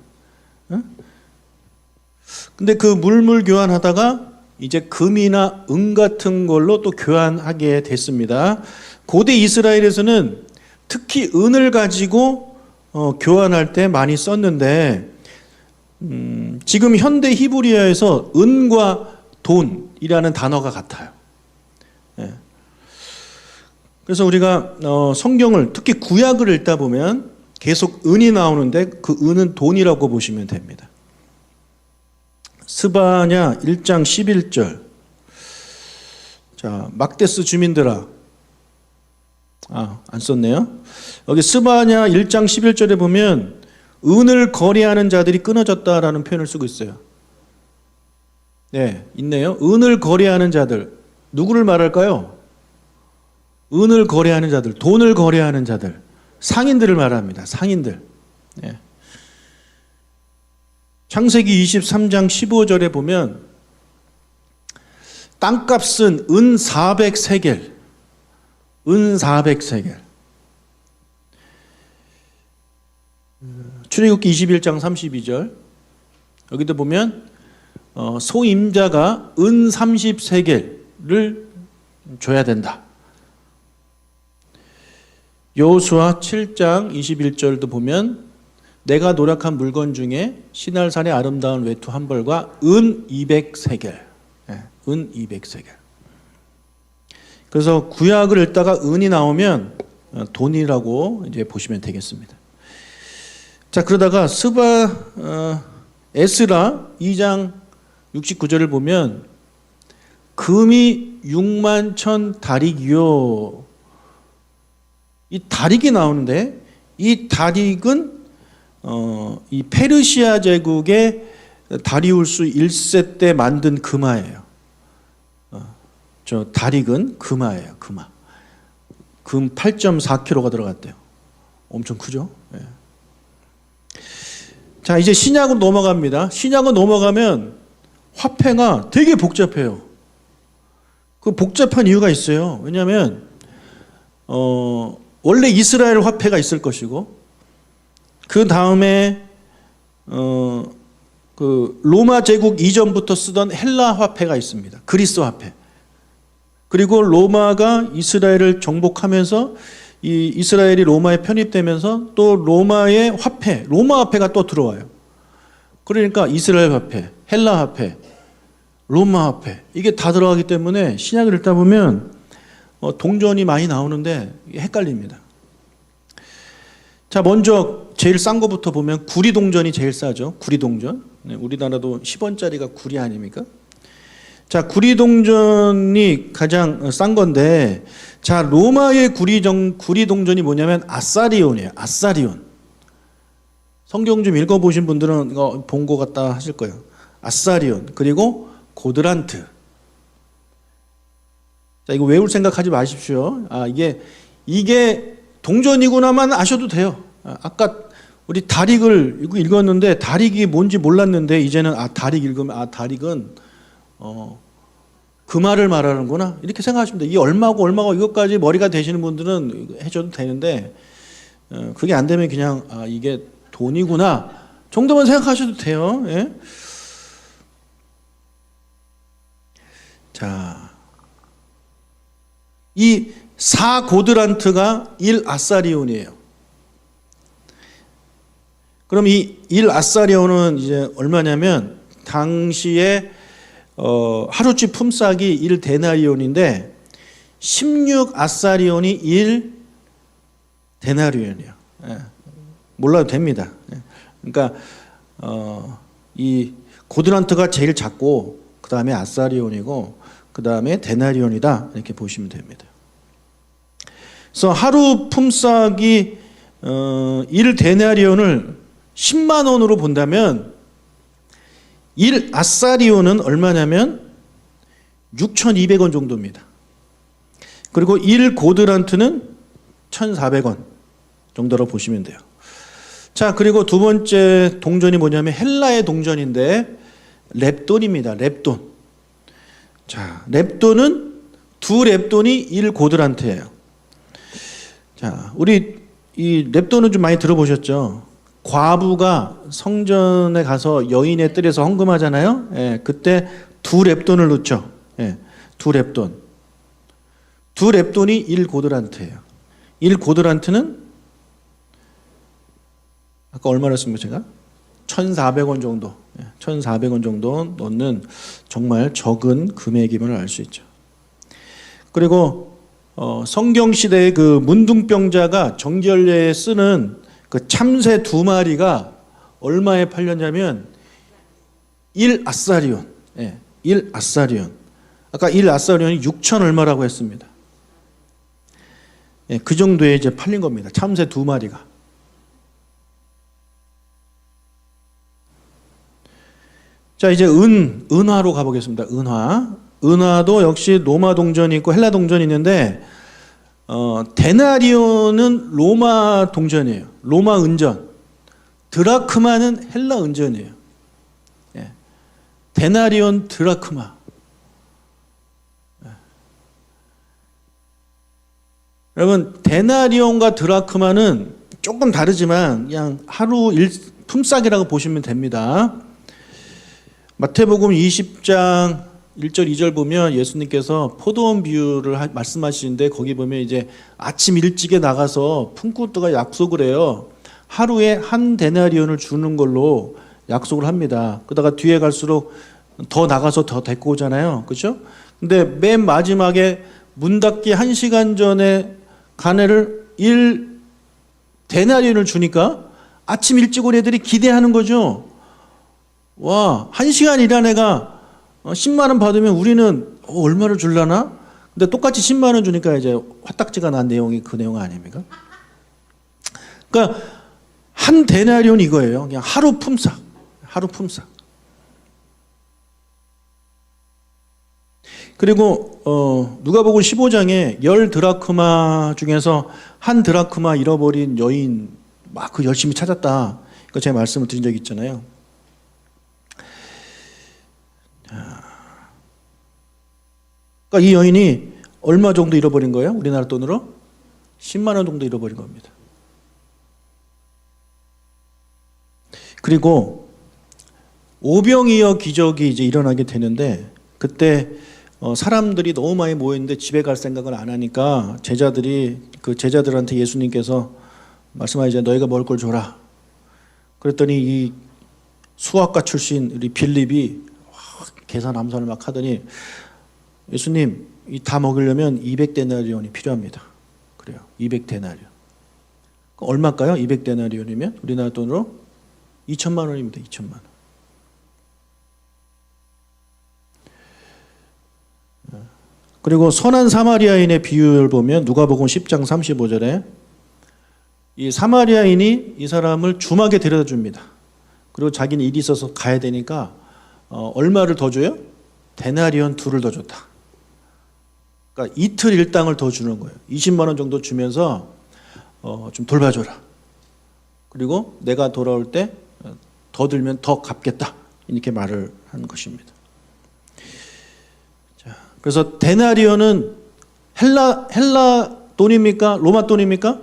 근데 그 물물교환하다가 이제 금이나 은 같은 걸로 또 교환하게 됐습니다. 고대 이스라엘에서는 특히 은을 가지고 교환할 때 많이 썼는데 지금 현대 히브리어에서 은과 돈이라는 단어가 같아요. 예. 그래서 우리가 성경을 특히 구약을 읽다 보면 계속 은이 나오는데 그 은은 돈이라고 보시면 됩니다. 스바냐 1장 11절. 자, 막데스 주민들아. 안 썼네요. 여기 스바냐 1장 11절에 보면 은을 거래하는 자들이 끊어졌다라는 표현을 쓰고 있어요. 네, 있네요. 은을 거래하는 자들. 누구를 말할까요? 은을 거래하는 자들, 돈을 거래하는 자들, 상인들을 말합니다. 상인들. 네. 창세기 23장 15절에 보면 땅값은 은 400세겔, 은 400세겔. 출애굽기 21장 32절 여기도 보면 소임자가 은 30세겔을 줘야 된다. 여호수아 7장 21절도 보면 내가 노력한 물건 중에 시날산의 아름다운 외투 한 벌과 은 200세겔. 은 200세겔. 그래서 구약을 읽다가 은이 나오면 돈이라고 이제 보시면 되겠습니다. 자, 그러다가 에스라 2장 69절을 보면 금이 6만 천 다릭이요. 이 다릭이 나오는데 이 다릭은 이 페르시아 제국의 다리우스 1세 때 만든 금화예요. 저 다릭은 금화예요. 금화. 금 8.4kg가 들어갔대요. 엄청 크죠? 예. 자, 이제 신약으로 넘어갑니다. 신약으로 넘어가면 화폐가 되게 복잡해요. 그 복잡한 이유가 있어요. 왜냐하면 원래 이스라엘 화폐가 있을 것이고 그 다음에 그 로마 제국 이전부터 쓰던 헬라 화폐가 있습니다. 그리스 화폐. 그리고 로마가 이스라엘을 정복하면서 이 이스라엘이 로마에 편입되면서 또 로마의 화폐, 로마 화폐가 또 들어와요. 그러니까 이스라엘 화폐, 헬라 화폐, 로마 화폐 이게 다 들어가기 때문에 신약을 읽다 보면 동전이 많이 나오는데 헷갈립니다. 자, 먼저 제일 싼 거부터 보면 구리 동전이 제일 싸죠. 구리 동전. 네, 우리나라도 10원짜리가 구리 아닙니까? 자, 구리 동전이 가장 싼 건데, 자, 로마의 구리 동전이 뭐냐면 아사리온이에요. 아사리온. 성경 좀 읽어보신 분들은 본 것 같다 하실 거예요. 아사리온 그리고 고드란트. 자, 이거 외울 생각하지 마십시오. 이게 동전이구나만 아셔도 돼요. 아까 우리 다릭을 읽었는데 다릭이 뭔지 몰랐는데 이제는 다릭 읽으면 다릭은 그 말을 말하는구나 이렇게 생각하시면 돼요. 이게 얼마고 이것까지 머리가 되시는 분들은 해줘도 되는데 그게 안 되면 그냥 이게 돈이구나 정도만 생각하셔도 돼요. 예? 자, 이 4고드란트가 1아사리온이에요. 그럼 이 1아사리온은 이제 얼마냐면 당시에 하루치 품삯이 1데나리온인데 16아사리온이 1데나리온이에요. 예. 몰라도 됩니다. 예. 그러니까 이 고드란트가 제일 작고 그 다음에 아사리온이고 그 다음에 데나리온이다 이렇게 보시면 됩니다. 그래서 하루 품삯이 1데나리온을 10만 원으로 본다면 1아사리온은 얼마냐면 6,200원 정도입니다. 그리고 1고드란트는 1,400원 정도로 보시면 돼요. 자, 그리고 두 번째 동전이 뭐냐면 헬라의 동전인데 렙돈입니다. 렙돈. 자, 렙돈은 두 렙돈이 1고드란트예요. 자, 우리 이 렙돈은 좀 많이 들어보셨죠? 과부가 성전에 가서 여인의 뜰에서 헌금하잖아요. 예, 그때 두 렙돈을 넣죠. 예, 두 렙돈. 두 렙돈이 1고드란트예요. 1고드란트는 아까 얼마나 했습니까 제가? 1,400원 정도. 1,400원 정도 넣는 정말 적은 금액임을 알 수 있죠. 그리고 성경 시대의 그 문둥병자가 정결례에 쓰는 그 참새 2마리가 얼마에 팔렸냐면 1아사리온. 1아사리온. 아까 1아사리온이 6천 얼마라고 했습니다. 그 정도에 이제 팔린 겁니다. 참새 2마리가. 자, 이제 은화로 가보겠습니다. 은화도 역시 로마 동전이 있고 헬라 동전이 있는데 데나리온은 로마 동전이에요. 로마 은전. 드라크마는 헬라 은전이에요. 예. 데나리온 드라크마. 예. 여러분 데나리온과 드라크마는 조금 다르지만 그냥 하루 품삯이라고 보시면 됩니다. 마태복음 20장 1절 2절 보면 예수님께서 포도원 비유를 말씀하시는데 거기 보면 이제 아침 일찍에 나가서 품꾼들과 약속을 해요. 하루에 한 데나리온을 주는 걸로 약속을 합니다. 그러다가 뒤에 갈수록 더 나가서 더 데리고 오잖아요. 그렇죠? 근데 맨 마지막에 문 닫기 1시간 전에 간 애를 1데나리온을 주니까 아침 일찍 온 애들이 기대하는 거죠. 와, 1시간 일한 애가 10만 원 받으면 우리는 얼마를 줄라나? 근데 똑같이 10만 원 주니까 이제 화딱지가 난 내용이 그 내용 아닙니까? 그러니까 한 데나리온 이거예요. 그냥 하루 품삯. 하루 품삯. 그리고 누가복음 15장에 10드라크마 중에서 한 드라크마 잃어버린 여인 막 그 열심히 찾았다. 그 제가 말씀을 드린 적이 있잖아요. 그러니까 이 여인이 얼마 정도 잃어버린 거예요? 우리나라 돈으로 10만 원 정도 잃어버린 겁니다. 그리고 오병이어 기적이 이제 일어나게 되는데 그때 사람들이 너무 많이 모였는데 집에 갈 생각을 안 하니까 그 제자들한테 예수님께서 말씀하시자 너희가 먹을 걸 줘라. 그랬더니 이 수학과 출신 우리 빌립이 계산 암산을 막 하더니 예수님 이 다 먹으려면 200데나리온이 필요합니다. 그래요. 200데나리온. 얼마일까요? 200데나리온이면 우리나라 돈으로 2천만 원입니다. 2천만 원. 그리고 선한 사마리아인의 비유를 보면 누가복음 10장 35절에 이 사마리아인이 이 사람을 주막에 데려다 줍니다. 그리고 자기는 일이 있어서 가야 되니까 얼마를 더 줘요? 데나리온 2를 더 줬다. 그러니까 이틀 일당을 더 주는 거예요. 20만 원 정도 주면서 좀 돌봐줘라. 그리고 내가 돌아올 때 더 들면 더 갚겠다. 이렇게 말을 한 것입니다. 자, 그래서 데나리온은 헬라 돈입니까? 로마 돈입니까?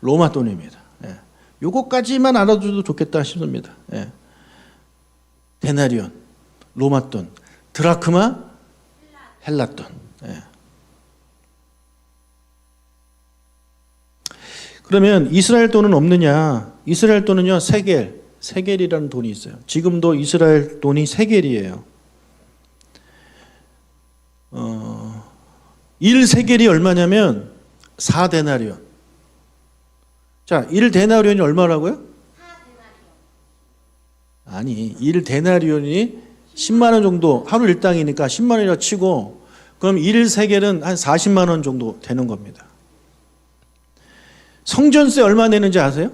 로마 돈입니다. 예. 요거까지만 알아줘도 좋겠다 싶습니다. 예. 데나리온, 로마 돈, 드라크마, 헬라 돈. 예. 그러면 이스라엘 돈은 없느냐? 이스라엘 돈은요, 세겔이라는 돈이 있어요. 지금도 이스라엘 돈이 세겔이에요. 1세겔이 얼마냐면 4데나리온. 자, 1데나리온이 얼마라고요? 아니, 1데나리온이 10만 원 정도, 하루 일당이니까 10만 원이라 치고, 그럼 1세겔은 한 40만 원 정도 되는 겁니다. 성전세 얼마 내는지 아세요?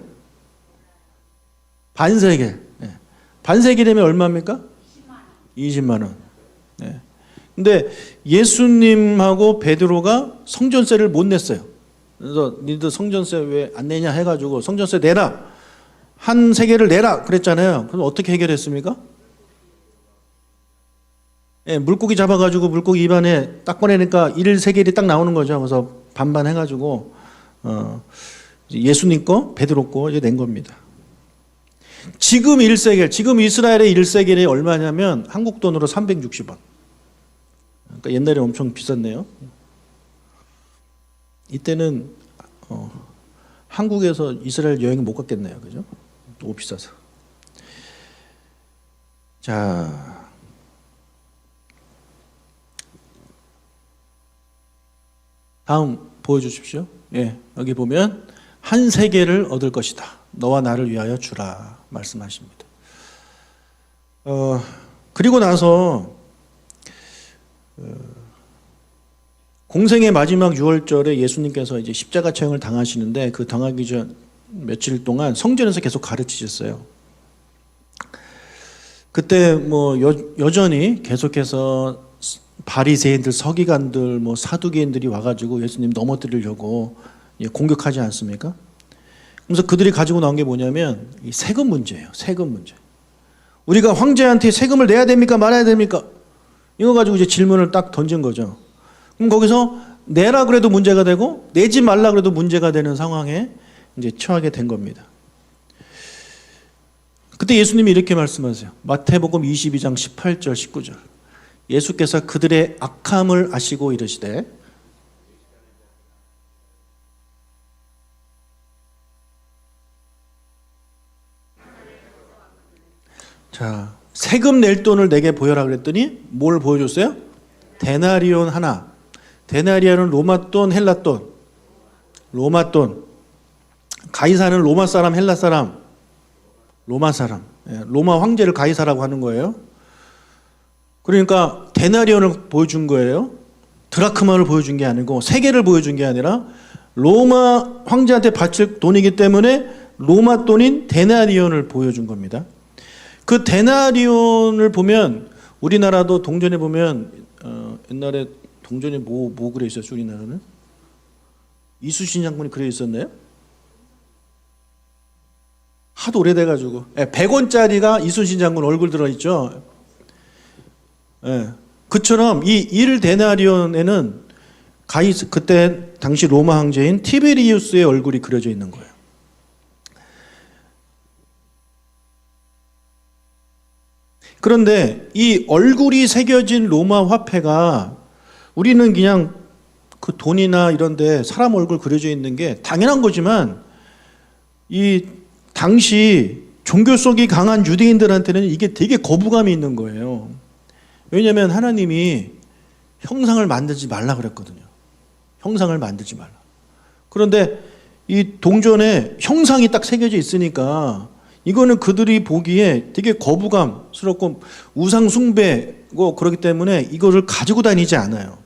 반세겔. 네. 반세겔이면 얼마입니까? 20만 원. 네. 근데 예수님하고 베드로가 성전세를 못 냈어요. 그래서 니들 성전세 왜 안 내냐 해가지고 성전세 내라. 한 세겔을 내라 그랬잖아요. 그럼 어떻게 해결했습니까? 네, 물고기 잡아가지고 물고기 입안에 딱 꺼내니까 1세겔이 딱 나오는 거죠. 그래서 반반 해가지고 예수님 거, 베드로 거 이제 낸 겁니다. 지금 1세겔, 지금 이스라엘의 1세겔이 얼마냐면 한국 돈으로 360원. 그러니까 옛날에 엄청 비쌌네요. 이때는 한국에서 이스라엘 여행 못 갔겠네요. 그죠? 너무 비싸서. 자, 다음 보여주십시오. 예, 여기 보면 한 세겔을 얻을 것이다. 너와 나를 위하여 주라 말씀하십니다. 그리고 나서 공생의 마지막 유월절에 예수님께서 이제 십자가 처형을 당하시는데 그 당하기 전 며칠 동안 성전에서 계속 가르치셨어요. 그때 뭐 여전히 계속해서 바리새인들, 서기관들, 뭐 사두개인들이 와가지고 예수님 넘어뜨리려고 공격하지 않습니까? 그래서 그들이 가지고 나온 게 뭐냐면 이 세금 문제예요. 세금 문제. 우리가 황제한테 세금을 내야 됩니까? 말아야 됩니까? 이거 가지고 이제 질문을 딱 던진 거죠. 그럼 거기서 내라 그래도 문제가 되고 내지 말라 그래도 문제가 되는 상황에 이제 처하게 된 겁니다. 그때 예수님이 이렇게 말씀하세요. 마태복음 22장 18절 19절. 예수께서 그들의 악함을 아시고 이르시되 자, 세금 낼 돈을 내게 보여라 그랬더니 뭘 보여줬어요? 데나리온 하나. 데나리온은 로마 돈, 헬라 돈. 로마 돈. 가이사는 로마 사람, 헬라 사람. 로마 사람. 로마 황제를 가이사라고 하는 거예요. 그러니까 데나리온을 보여준 거예요. 드라크마를 보여준 게 아니고 세계를 보여준 게 아니라 로마 황제한테 바칠 돈이기 때문에 로마 돈인 데나리온을 보여준 겁니다. 그 데나리온을 보면 우리나라도 동전에 보면 옛날에 동전에 뭐 그려 있었죠? 우리나라는 이순신 장군이 그려 있었나요? 하도 오래돼가지고 100원짜리가 이순신 장군 얼굴 들어있죠. 그처럼 이 1데나리온에는 그때 당시 로마 황제인 티베리우스의 얼굴이 그려져 있는 거예요. 그런데 이 얼굴이 새겨진 로마 화폐가 우리는 그냥 그 돈이나 이런 데 사람 얼굴 그려져 있는 게 당연한 거지만 이 당시 종교 속이 강한 유대인들한테는 이게 되게 거부감이 있는 거예요. 왜냐하면 하나님이 형상을 만들지 말라 그랬거든요. 형상을 만들지 말라. 그런데 이 동전에 형상이 딱 새겨져 있으니까 이거는 그들이 보기에 되게 거부감스럽고 우상 숭배고 그렇기 때문에 이거를 가지고 다니지 않아요.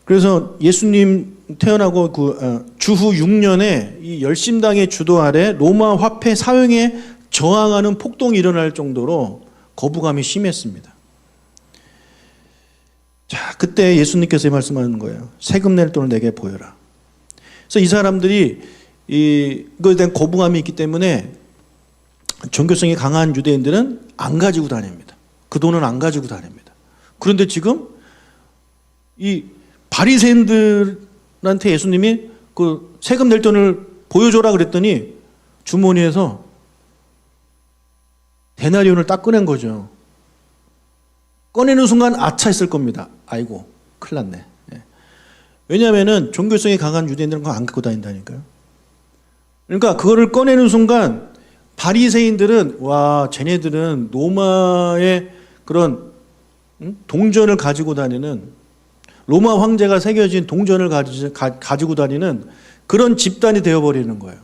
그래서 예수님 태어나고 주후 6년에 이 열심당의 주도 아래 로마 화폐 사용에 저항하는 폭동이 일어날 정도로 거부감이 심했습니다. 자, 그때 예수님께서 말씀하는 거예요. 세금 낼 돈을 내게 보여라. 그래서 이 사람들이 이거에 대한 거부감이 있기 때문에 종교성이 강한 유대인들은 안 가지고 다닙니다. 그 돈은 안 가지고 다닙니다. 그런데 지금 이 바리새인들한테 예수님이 그 세금 낼 돈을 보여줘라 그랬더니 주머니에서 데나리온을 딱 꺼낸 거죠. 꺼내는 순간 아차 했을 겁니다. 아이고, 큰일 났네. 왜냐하면 종교성이 강한 유대인들은 그거 안 갖고 다닌다니까요. 그러니까 그거를 꺼내는 순간 바리새인들은 와, 쟤네들은 로마의 그런 동전을 가지고 다니는, 로마 황제가 새겨진 동전을 가지고 다니는 그런 집단이 되어버리는 거예요.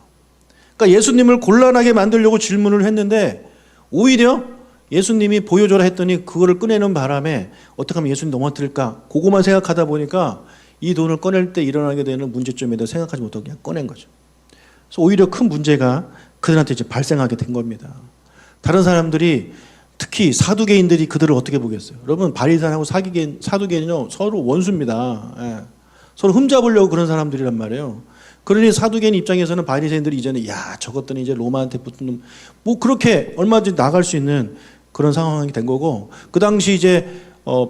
그러니까 예수님을 곤란하게 만들려고 질문을 했는데 오히려 예수님이 보여줘라 했더니 그거를 꺼내는 바람에 어떻게 하면 예수님 넘어뜨릴까, 그거만 생각하다 보니까 이 돈을 꺼낼 때 일어나게 되는 문제점에 대해 생각하지 못하고 그냥 꺼낸 거죠. 그래서 오히려 큰 문제가 그들한테 이제 발생하게 된 겁니다. 다른 사람들이, 특히 사두개인들이 그들을 어떻게 보겠어요? 여러분, 바리새인하고 사두개인은요 서로 원수입니다. 예. 서로 흠잡으려고 그런 사람들이란 말이에요. 그러니 사두개인 입장에서는 바리새인들이 이제는 야, 저것들은 이제 로마한테 붙는 뭐 그렇게 얼마든지 나갈 수 있는 그런 상황이 된 거고, 그 당시 이제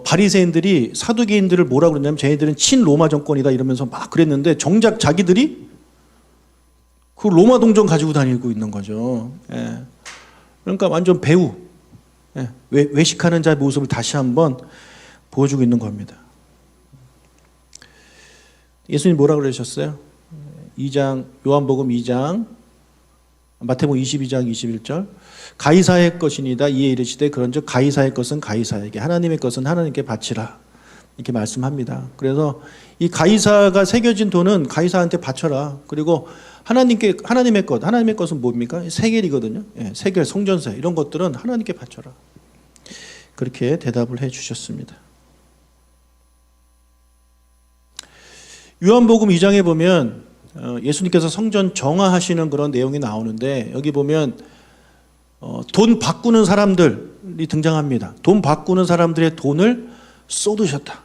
바리새인들이 사두개인들을 뭐라 그랬냐면 쟤네들은 친로마 정권이다 이러면서 막 그랬는데 정작 자기들이 그 로마 동전 가지고 다니고 있는 거죠. 예. 그러니까 완전 배우, 예. 외식하는 자의 모습을 다시 한번 보여주고 있는 겁니다. 예수님 뭐라 그러셨어요? 2장, 요한복음 2장, 마태복음 22장 21절. 가이사의 것이니다 이에 이르시되 그런즉 가이사의 것은 가이사에게, 하나님의 것은 하나님께 바치라, 이렇게 말씀합니다. 그래서 이 가이사가 새겨진 돈은 가이사한테 바쳐라. 그리고 하나님의 것은 뭡니까? 세겔이거든요. 예, 세겔, 성전세 이런 것들은 하나님께 바쳐라. 그렇게 대답을 해 주셨습니다. 요한복음 2장에 보면 예수님께서 성전 정화하시는 그런 내용이 나오는데, 여기 보면 돈 바꾸는 사람들이 등장합니다. 돈 바꾸는 사람들의 돈을 쏟으셨다.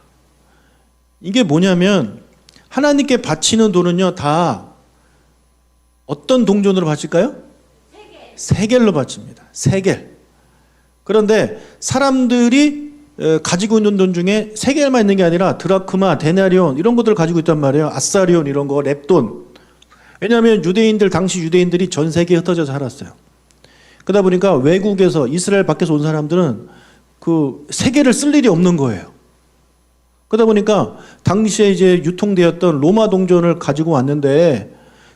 이게 뭐냐면 하나님께 바치는 돈은요 다 어떤 동전으로 바칠까요? 세겔로 바칩니다. 세겔. 그런데 사람들이 가지고 있는 돈 중에 세겔만 있는 게 아니라 드라크마, 데나리온 이런 것들을 가지고 있단 말이에요. 아사리온 이런 거, 렙돈. 왜냐하면 당시 유대인들이 전 세계에 흩어져 살았어요. 그러다 보니까 외국에서, 이스라엘 밖에서 온 사람들은 그 세겔을 쓸 일이 없는 거예요. 그러다 보니까 당시에 이제 유통되었던 로마 동전을 가지고 왔는데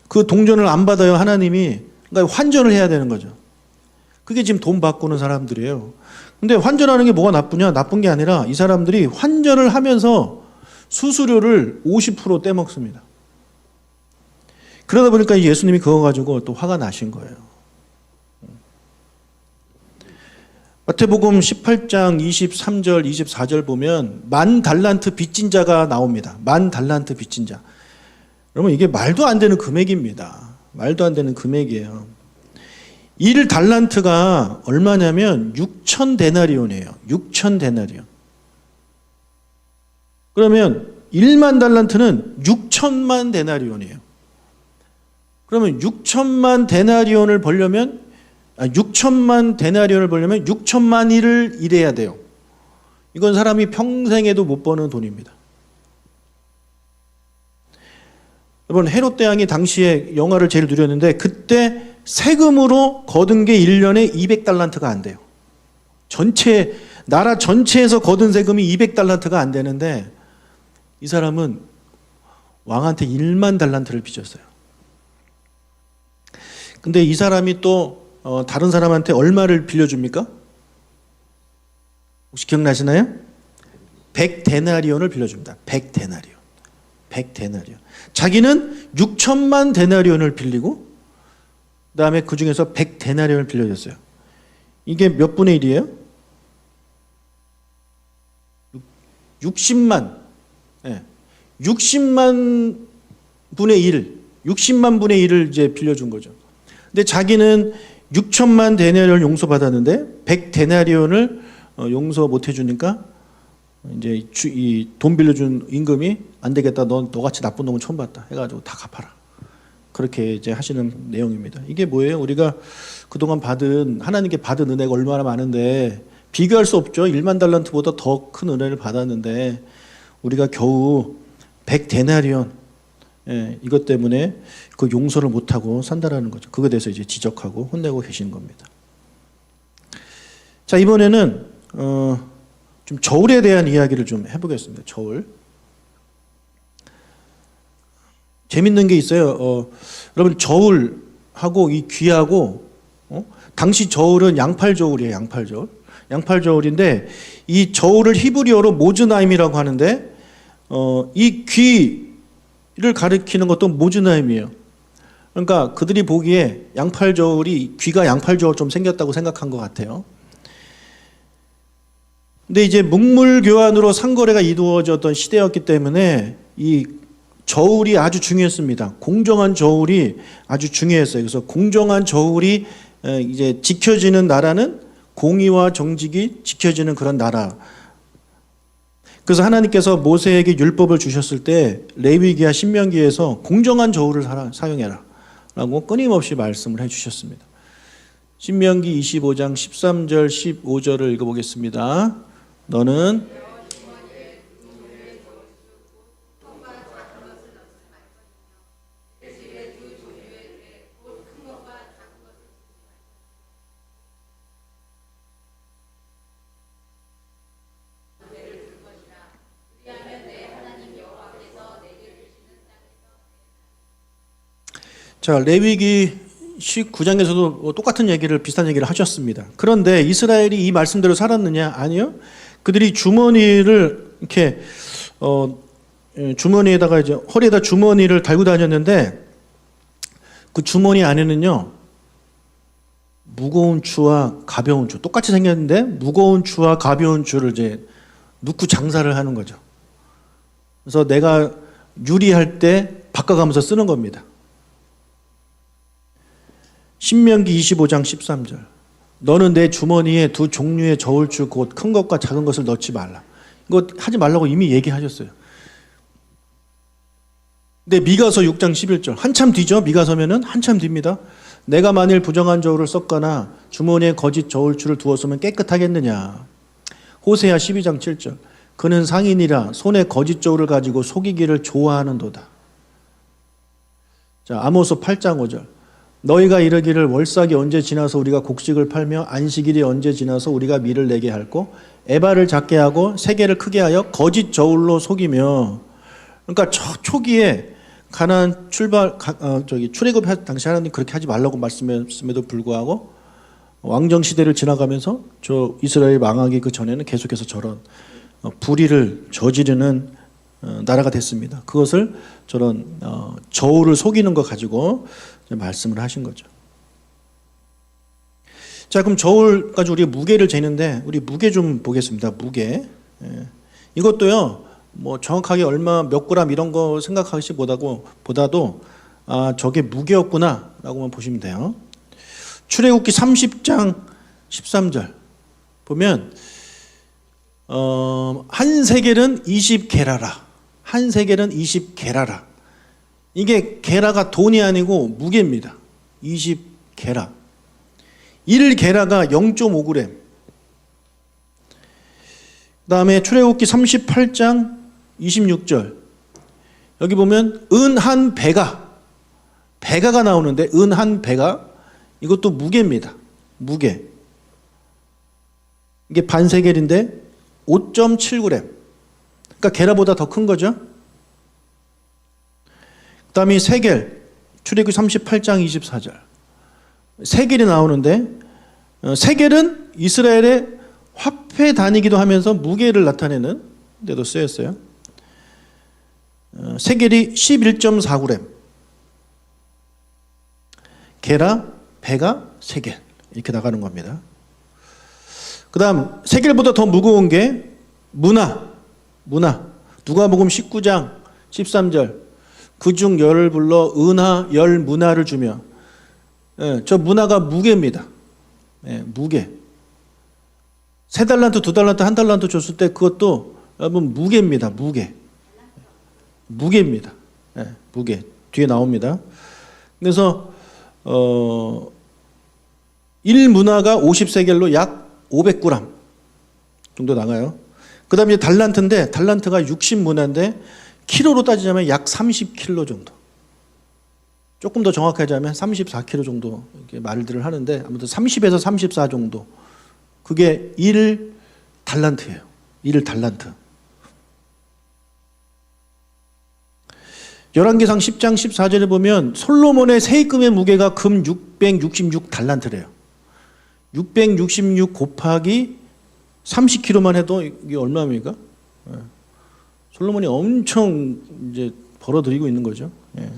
그 동전을 안 받아요, 하나님이. 그러니까 환전을 해야 되는 거죠. 그게 지금 돈 바꾸는 사람들이에요. 근데 환전하는 게 뭐가 나쁘냐? 나쁜 게 아니라 이 사람들이 환전을 하면서 수수료를 50% 떼먹습니다. 그러다 보니까 예수님이 그거 가지고 또 화가 나신 거예요. 마태복음 18장 23절, 24절 보면 10,000달란트 빚진 자가 나옵니다. 10,000달란트 빚진 자. 여러분, 이게 말도 안 되는 금액입니다. 말도 안 되는 금액이에요. 1달란트가 얼마냐면 6,000데나리온이에요. 6,000데나리온. 그러면 1만 달란트는 6천만 데나리온이에요. 그러면 6천만 데나리온을 벌려면 6천만 일을 일해야 돼요. 이건 사람이 평생에도 못 버는 돈입니다. 여러분, 헤롯 대왕이 당시에 영화를 제일 누렸는데 그때 세금으로 거둔 게 1년에 200달란트가 안 돼요. 나라 전체에서 거둔 세금이 200달란트가 안 되는데 이 사람은 왕한테 1만 달란트를 빚었어요. 근데 이 사람이 또 다른 사람한테 얼마를 빌려줍니까? 혹시 기억나시나요? 100데나리온을 빌려줍니다. 100데나리온. 자기는 6천만 데나리온을 빌리고 그 다음에 그 중에서 100데나리온을 빌려줬어요. 이게 몇 분의 1이에요? 60만. 네. 60만 분의 1, 60만 분의 1을 이제 빌려준 거죠. 근데 자기는 6천만 데나리온을 용서받았는데 100데나리온을 용서 못 해주니까 이제 이 돈 빌려준 임금이 안 되겠다. 너같이 나쁜 놈은 처음 봤다. 해가지고 다 갚아라. 그렇게 이제 하시는 내용입니다. 이게 뭐예요? 우리가 그동안 하나님께 받은 은혜가 얼마나 많은데 비교할 수 없죠. 1만 달란트보다 더 큰 은혜를 받았는데 우리가 겨우 100데나리온 이것 때문에 그 용서를 못하고 산다라는 거죠. 그거에 대해서 이제 지적하고 혼내고 계시는 겁니다. 자, 이번에는 좀 저울에 대한 이야기를 좀 해보겠습니다. 저울. 재밌는 게 있어요. 여러분 저울하고 이 귀하고 당시 저울은 양팔 저울이에요. 양팔 저울. 양팔 저울인데 이 저울을 히브리어로 모즈나임이라고 하는데 이 귀를 가리키는 것도 모즈나임이에요. 그러니까 그들이 보기에 양팔 저울이 귀가 양팔 저울 좀 생겼다고 생각한 것 같아요. 근데 이제 묵물 교환으로 상거래가 이루어졌던 시대였기 때문에 이 저울이 아주 중요했습니다. 공정한 저울이 아주 중요했어요. 그래서 공정한 저울이 이제 지켜지는 나라는 공의와 정직이 지켜지는 그런 나라. 그래서 하나님께서 모세에게 율법을 주셨을 때 레위기와 신명기에서 공정한 저울을 사용해라 라고 끊임없이 말씀을 해주셨습니다. 신명기 25장 13절 15절을 읽어보겠습니다. 너는 자, 레위기 19장에서도 똑같은 얘기를 비슷한 얘기를 하셨습니다. 그런데 이스라엘이 이 말씀대로 살았느냐? 아니요. 그들이 주머니를 이렇게 주머니에다가 이제 허리에다 주머니를 달고 다녔는데 그 주머니 안에는요 무거운 추와 가벼운 추 똑같이 생겼는데 무거운 추와 가벼운 추를 이제 넣고 장사를 하는 거죠. 그래서 내가 유리할 때 바꿔가면서 쓰는 겁니다. 신명기 25장 13절 너는 내 주머니에 두 종류의 저울추 곧 큰 것과 작은 것을 넣지 말라. 이거 하지 말라고 이미 얘기하셨어요. 근데 미가서 6장 11절 한참 뒤죠. 미가서면은 한참 뒤입니다. 내가 만일 부정한 저울을 썼거나 주머니에 거짓 저울추를 두었으면 깨끗하겠느냐. 호세아 12장 7절 그는 상인이라 손에 거짓 저울을 가지고 속이기를 좋아하는도다. 자, 아모스 8장 5절 너희가 이르기를 월삭이 언제 지나서 우리가 곡식을 팔며 안식일이 언제 지나서 우리가 밀을 내게 할꼬 에바를 작게 하고 세계를 크게 하여 거짓 저울로 속이며. 그러니까 초기에 가나안 출애굽 당시 하나님 그렇게 하지 말라고 말씀했음에도 불구하고 왕정 시대를 지나가면서 저 이스라엘 망하기 그 전에는 계속해서 저런 불의를 저지르는 나라가 됐습니다. 그것을 저런 저울을 속이는 거 가지고 말씀을 하신 거죠. 자, 그럼 저울 가지고 우리가 무게를 재는데 우리 무게 좀 보겠습니다. 무게. 이것도요. 뭐 정확하게 얼마 몇 그램 이런 거 생각하시보다도 저게 무게였구나라고만 보시면 돼요. 출애굽기 30장 13절 보면 한 세겔은 20게라라. 한 세겔은 20게라라. 이게 게라가 돈이 아니고 무게입니다. 20게라. 1게라가 0.5g. 그 다음에 출애굽기 38장 26절. 여기 보면 은 한 배가가 나오는데 은 한 배가 이것도 무게입니다. 무게. 이게 반세겔인데 5.7g. 그러니까 게라보다 더 큰 거죠. 그 다음에 세겔. 출애굽기 38장 24절. 세겔이 나오는데 세겔은 이스라엘의 화폐 단위기도 하면서 무게를 나타내는 데도 쓰였어요. 세겔이 11.4g. 게라, 배가, 세겔 이렇게 나가는 겁니다. 그 다음 세겔보다 더 무거운 게 문화. 누가복음 19장 13절. 그중 열을 불러 은하 열 문화를 주며. 예, 저 문화가 무게입니다. 예, 무게. 3달란트, 2달란트, 1달란트 줬을 때 그것도 여러분 무게입니다. 무게. 무게입니다. 예, 무게. 뒤에 나옵니다. 그래서 1문화가 50세겔로 약 500g 정도 나가요. 그 다음에 이제 달란트인데, 달란트가 60문화인데 키로로 따지자면 약 30kg 정도. 조금 더 정확하게 하자면 34kg 정도 이렇게 말들을 하는데, 아무튼 30에서 34 정도. 그게 1달란트예요. 1달란트. 열왕기상 10장 14절에 보면 솔로몬의 세금의 무게가 금 666달란트래요. 666 곱하기 30kg만 해도 이게 얼마입니까? 예. 솔로몬이 엄청 이제 벌어들이고 있는 거죠. 예.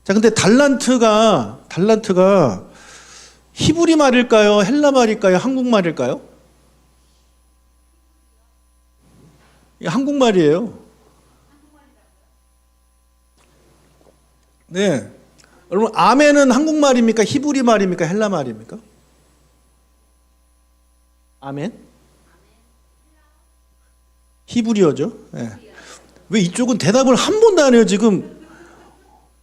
자, 근데 달란트가 히브리 말일까요? 헬라 말일까요? 한국 말일까요? 한국말이에요. 네. 여러분, 아멘은 한국말입니까? 히브리 말입니까? 헬라 말입니까? 아멘? 히브리어죠. 네. 왜 이쪽은 대답을 한 번도 안 해요? 지금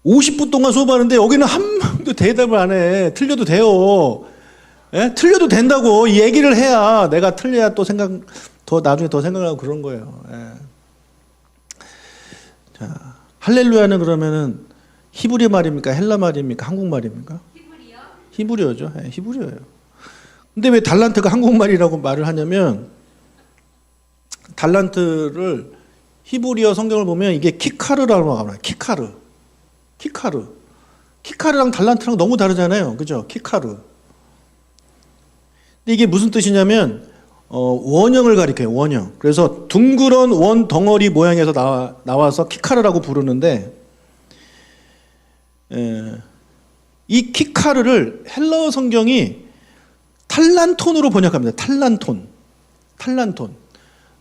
50분 동안 수업하는데 여기는 한 번도 대답을 안 해. 틀려도 돼요. 네? 틀려도 된다고 이 얘기를 해야 내가 틀려야 또 나중에 더 생각하고 그런 거예요. 네. 자, 할렐루야는 그러면은 히브리 말입니까? 헬라 말입니까? 한국 말입니까? 히브리요? 히브리어죠. 네, 히브리어예요. 근데 왜 달란트가 한국말이라고 말을 하냐면, 달란트를 히브리어 성경을 보면 이게 키카르라고 나와요. 키카르랑 달란트랑 너무 다르잖아요. 그죠? 키카르. 근데 이게 무슨 뜻이냐면 원형을 가리켜요. 원형. 그래서 둥그런 원 덩어리 모양에서 나와서 키카르라고 부르는데, 이 키카르를 헬라어 성경이 탈란톤으로 번역합니다. 탈란톤.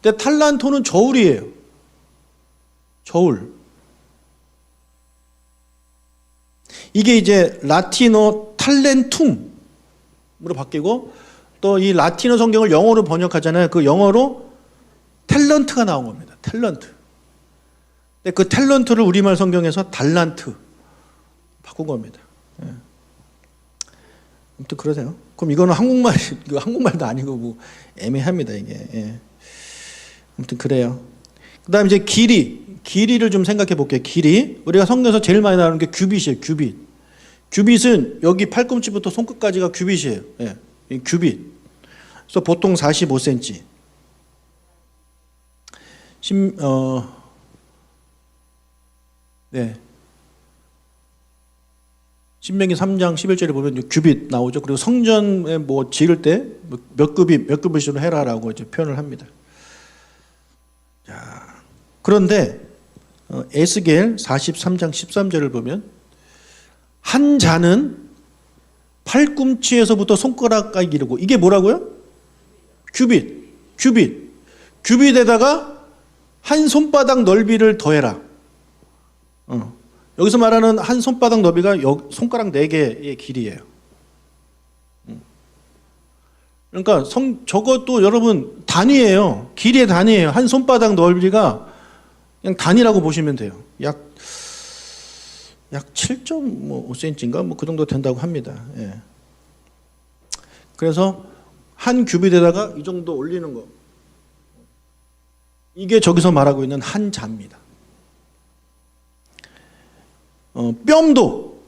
근데 탈란톤은 저울이에요. 저울. 이게 이제 라틴어 탈렌툼으로 바뀌고, 또 이 라틴어 성경을 영어로 번역하잖아요. 그 영어로 탤런트가 나온 겁니다. 탤런트. 근데 그 탤런트를 우리말 성경에서 달란트 바꾼 겁니다. 예. 아무튼 그러세요. 그럼 이거는 한국말도 아니고 뭐 애매합니다, 이게. 예. 아무튼 그래요. 그 다음에 이제 길이를 좀 생각해 볼게요. 길이. 우리가 성경에서 제일 많이 나오는 게 규빗이에요. 규빗은 여기 팔꿈치부터 손끝까지가 규빗이에요. 예. 규빗. 그래서 보통 45cm. 네. 신명기 3장 11절에 보면 규빗 나오죠. 그리고 성전에 뭐 지을 때 몇 규빗으로 해라라고 이제 표현을 합니다. 자, 그런데 에스겔 43장 13절을 보면 한 자는 팔꿈치에서부터 손가락까지 이르고, 이게 뭐라고요? 규빗에다가 한 손바닥 넓이를 더해라. 여기서 말하는 한 손바닥 너비가 손가락 4개의 길이에요. 그러니까 저것도 여러분 단위예요. 길이의 단위예요. 한 손바닥 넓이가 그냥 단위라고 보시면 돼요. 약 7.5cm인가 뭐 그 정도 된다고 합니다. 예. 그래서 한 규빗에다가 이 정도 올리는 거, 이게 저기서 말하고 있는 한 자입니다. 뼘도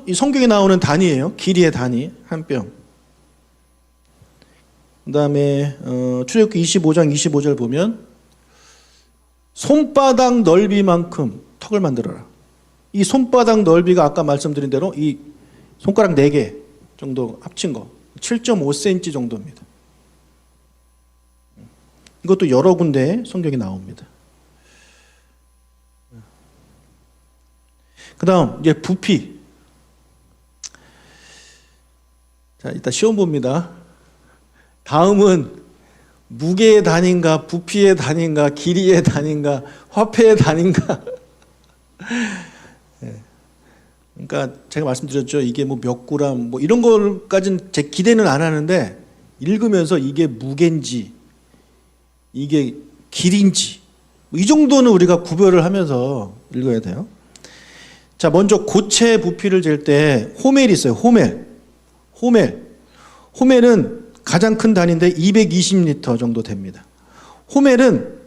이 성경에 나오는 단위예요. 길이의 단위, 한 뼘. 그 다음에 출애굽기 25장 25절 보면 손바닥 넓이만큼 턱을 만들어라. 이 손바닥 넓이가 아까 말씀드린 대로 이 손가락 4개 정도 합친 거 7.5cm 정도입니다. 이것도 여러 군데 성경에 나옵니다. 그 다음 이제 부피. 자, 이따 시험 봅니다. 다음은 무게의 단위인가, 부피의 단위인가, 길이의 단위인가, 화폐의 단위인가. 그러니까 제가 말씀드렸죠. 이게 뭐 몇 그램 뭐 이런 걸까지는 제 기대는 안 하는데 읽으면서 이게 무게인지 이게 길인지 이 정도는 우리가 구별을 하면서 읽어야 돼요. 자, 먼저 고체 부피를 잴 때 호멜이 있어요. 호멜은 가장 큰 단위인데 220리터 정도 됩니다. 호멜은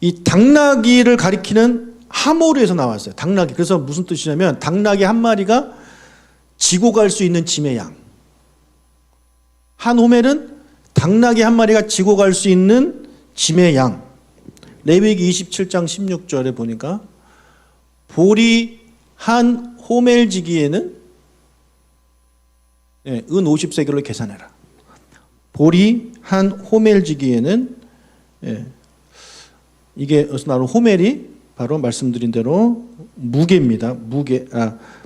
이 당나귀를 가리키는 하모르에서 나왔어요. 당나귀. 그래서 무슨 뜻이냐면 당나귀 한 마리가 지고 갈 수 있는 짐의 양. 한 호멜은 당나귀 한 마리가 지고 갈 수 있는 짐의 양. 레위기 27장 16절에 보니까 볼이 한 호멜 지기에는 은 50세겔로 계산해라. 볼이 한 호멜 지기에는 이게 어디서 나오는 호멜이 바로 말씀드린 대로 무게입니다.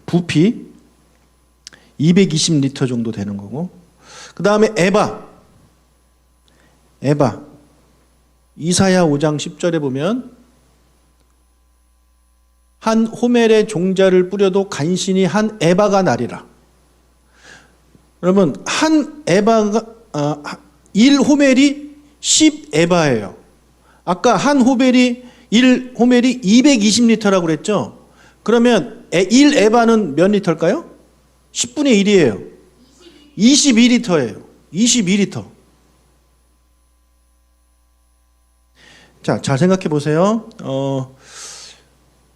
부피 220리터 정도 되는 거고. 그 다음에 에바. 이사야 5장 10절에 보면 한 호멜의 종자를 뿌려도 간신히 한 에바가 나리라. 여러분, 한 에바가 1호멜이 10에바예요. 아까 한 호멜이 1호멜이 220리터라고 그랬죠. 그러면 1에바는 몇 리터일까요? 10분의 1이에요. 22리터예요. 22리터. 자, 잘 생각해 보세요.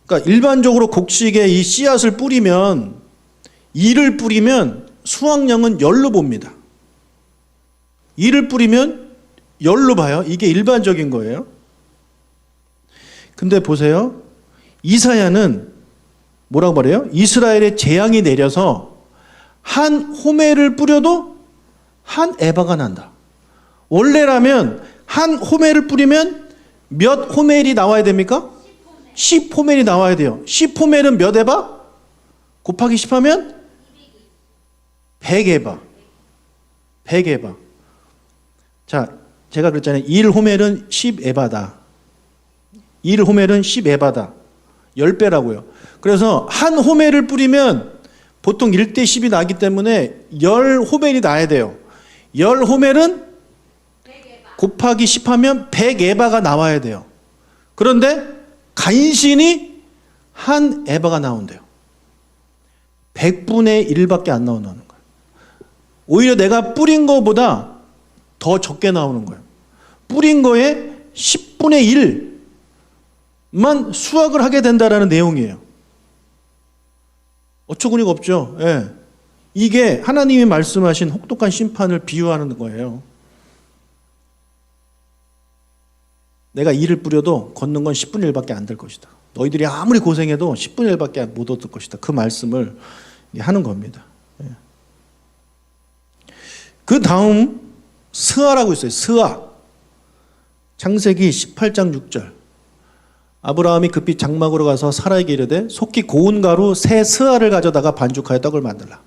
그러니까 일반적으로 곡식에 이 씨앗을 뿌리면, 이를 뿌리면 수확량은 열로 봅니다. 이를 뿌리면 열로 봐요. 이게 일반적인 거예요. 근데 보세요. 이사야는 뭐라고 말해요? 이스라엘에 재앙이 내려서 한 호멜을 뿌려도 한 에바가 난다. 원래라면 한 호멜을 뿌리면 몇 호멜이 나와야 됩니까? 10호멜이 나와야 돼요. 10호멜은 몇 에바? 곱하기 10하면 100에바. 100에바. 자, 제가 그랬잖아요. 1호멜은 10에바다. 1호멜은 10에바다. 10배라고요. 그래서 한 호멜을 뿌리면 보통 1대 10이 나기 때문에 10호멜이 나야 돼요. 10호멜은 곱하기 10하면 100에바가 나와야 돼요. 그런데 간신히 한 에바가 나온대요. 100분의 1밖에 안 나오는 거예요. 오히려 내가 뿌린 거보다 더 적게 나오는 거예요. 뿌린 거에 10분의 1만 수확을 하게 된다라는 내용이에요. 어처구니가 없죠. 예. 이게 하나님이 말씀하신 혹독한 심판을 비유하는 거예요. 내가 이를 뿌려도 걷는 건 10분의 1밖에 안 될 것이다. 너희들이 아무리 고생해도 10분의 1밖에 못 얻을 것이다. 그 말씀을 하는 겁니다. 예. 그 다음 스아라고 있어요. 스아. 창세기 18장 6절. 아브라함이 급히 장막으로 가서 사라에게 이르되 속히 고운 가루 새 스아를 가져다가 반죽하여 떡을 만들라.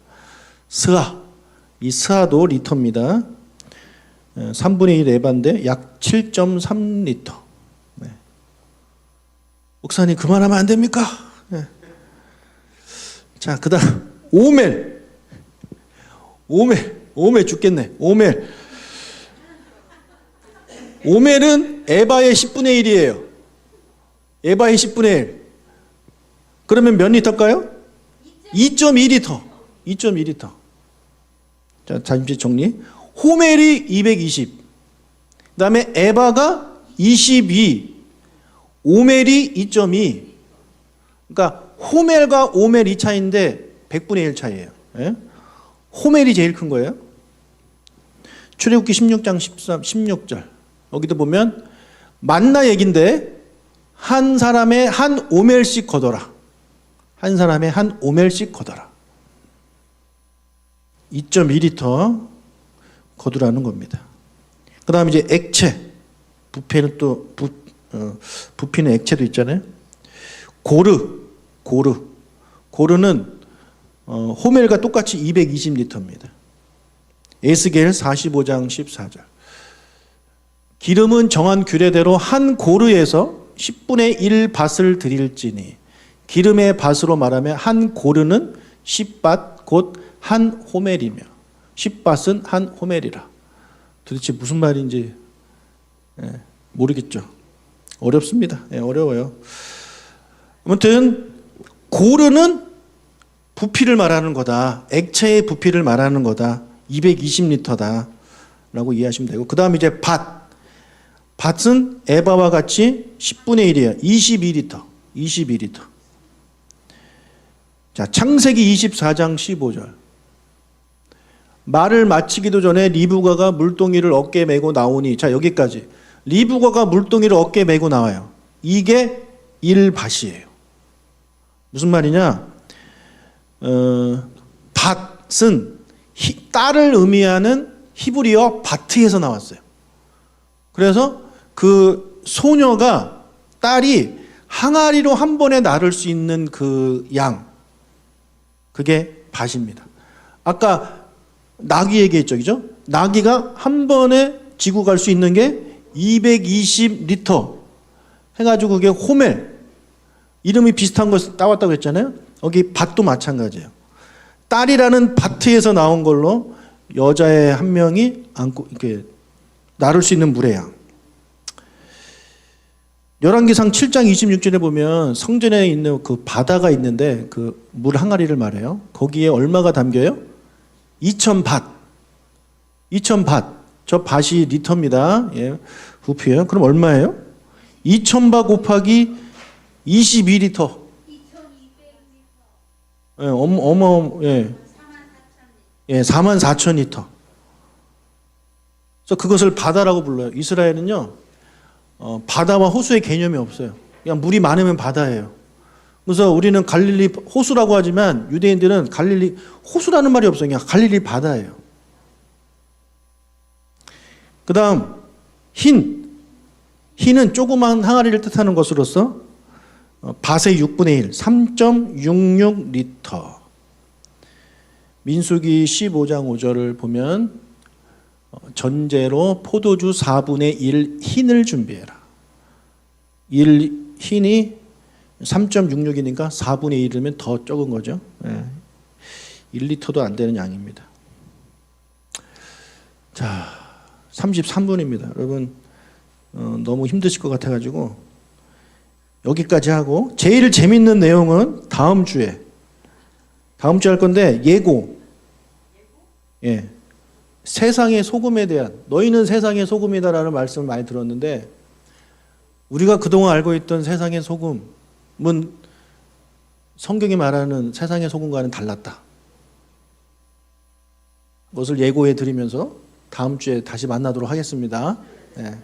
스아. 이 스아도 리터입니다. 3분의 1 에바인데 약 7.3리터. 네. 목사님 그만하면 안 됩니까? 네. 자, 그 다음 오멜 죽겠네. 오멜은 에바의 10분의 1이에요. 에바의 10분의 1. 그러면 몇 리터일까요? 2.2리터. 2.2리터. 자, 잠시 정리. 호멜이 220. 그 다음에 에바가 22. 오멜이 2.2. 그러니까 호멜과 오멜 이 차이인데 100분의 1 차이예요. 예? 호멜이 제일 큰 거예요. 출애굽기 16장 16절. 여기도 보면 만나 얘긴데 한 사람의 한 오멜씩 거둬라. 한 사람의 한 오멜씩 거둬라. 2.2리터 거두라는 겁니다. 그 다음에 이제 액체. 부피는 또, 부피는 액체도 있잖아요. 고르는 호멜과 똑같이 220리터입니다. 에스겔 45장 14절. 기름은 정한 규례대로 한 고르에서 10분의 1 밭을 드릴지니 기름의 밭으로 말하면 한 고르는 10밭 곧 한 호멜이며 10밭은 한 호멜이라. 도대체 무슨 말인지 모르겠죠. 어렵습니다. 어려워요. 아무튼 고르는 부피를 말하는 거다. 액체의 부피를 말하는 거다. 220리터다 라고 이해하시면 되고, 그 다음 이제 밭은 에바와 같이 10분의 1이에요. 22리터. 자, 창세기 24장 15절. 말을 마치기도 전에 리브가가 물동이를 어깨에 메고 나오니, 자, 여기까지. 리브가가 물동이를 어깨에 메고 나와요. 이게 1밭이에요. 무슨 말이냐? 밭은 딸을 의미하는 히브리어 바트에서 나왔어요. 그래서 그 소녀가, 딸이 항아리로 한 번에 나를 수 있는 그 양, 그게 밭입니다. 아까 나귀 얘기했죠, 그죠? 나귀가 한 번에 지고 갈 수 있는 게 220리터 해가지고 그게 호멜, 이름이 비슷한 것을 따왔다고 했잖아요. 여기 밭도 마찬가지예요. 딸이라는 밭에서 나온 걸로 여자의 한 명이 안고 이렇게 나를 수 있는 물의 양. 열왕기상 7장 26절에 보면 성전에 있는 그 바다가 있는데 그 물 항아리를 말해요. 거기에 얼마가 담겨요? 2000밭. 저 밭이 리터입니다. 예, 부피예요. 그럼 얼마예요? 2000밭 곱하기 22리터. 예, 예, 44,000리터. 그래서 그것을 바다라고 불러요. 이스라엘은요, 바다와 호수의 개념이 없어요. 그냥 물이 많으면 바다예요. 그래서 우리는 갈릴리 호수라고 하지만 유대인들은 갈릴리 호수라는 말이 없어요. 그냥 갈릴리 바다예요. 그 다음 흰은 조그만 항아리를 뜻하는 것으로서 밭의 6분의 1, 3.66리터. 민수기 15장 5절을 보면 전제로 포도주 4분의 1 흰을 준비해라. 흰이 3.66이니까 4분의 1이면 더 적은 거죠. 1리터도 안 되는 양입니다. 자, 33분입니다. 여러분 너무 힘드실 것 같아가지고 여기까지 하고, 제일 재밌는 내용은 다음 주에 할 건데, 예고. 예. 세상의 소금에 대한, 너희는 세상의 소금이다라는 말씀을 많이 들었는데, 우리가 그동안 알고 있던 세상의 소금은 성경이 말하는 세상의 소금과는 달랐다. 그것을 예고해 드리면서 다음 주에 다시 만나도록 하겠습니다. 예.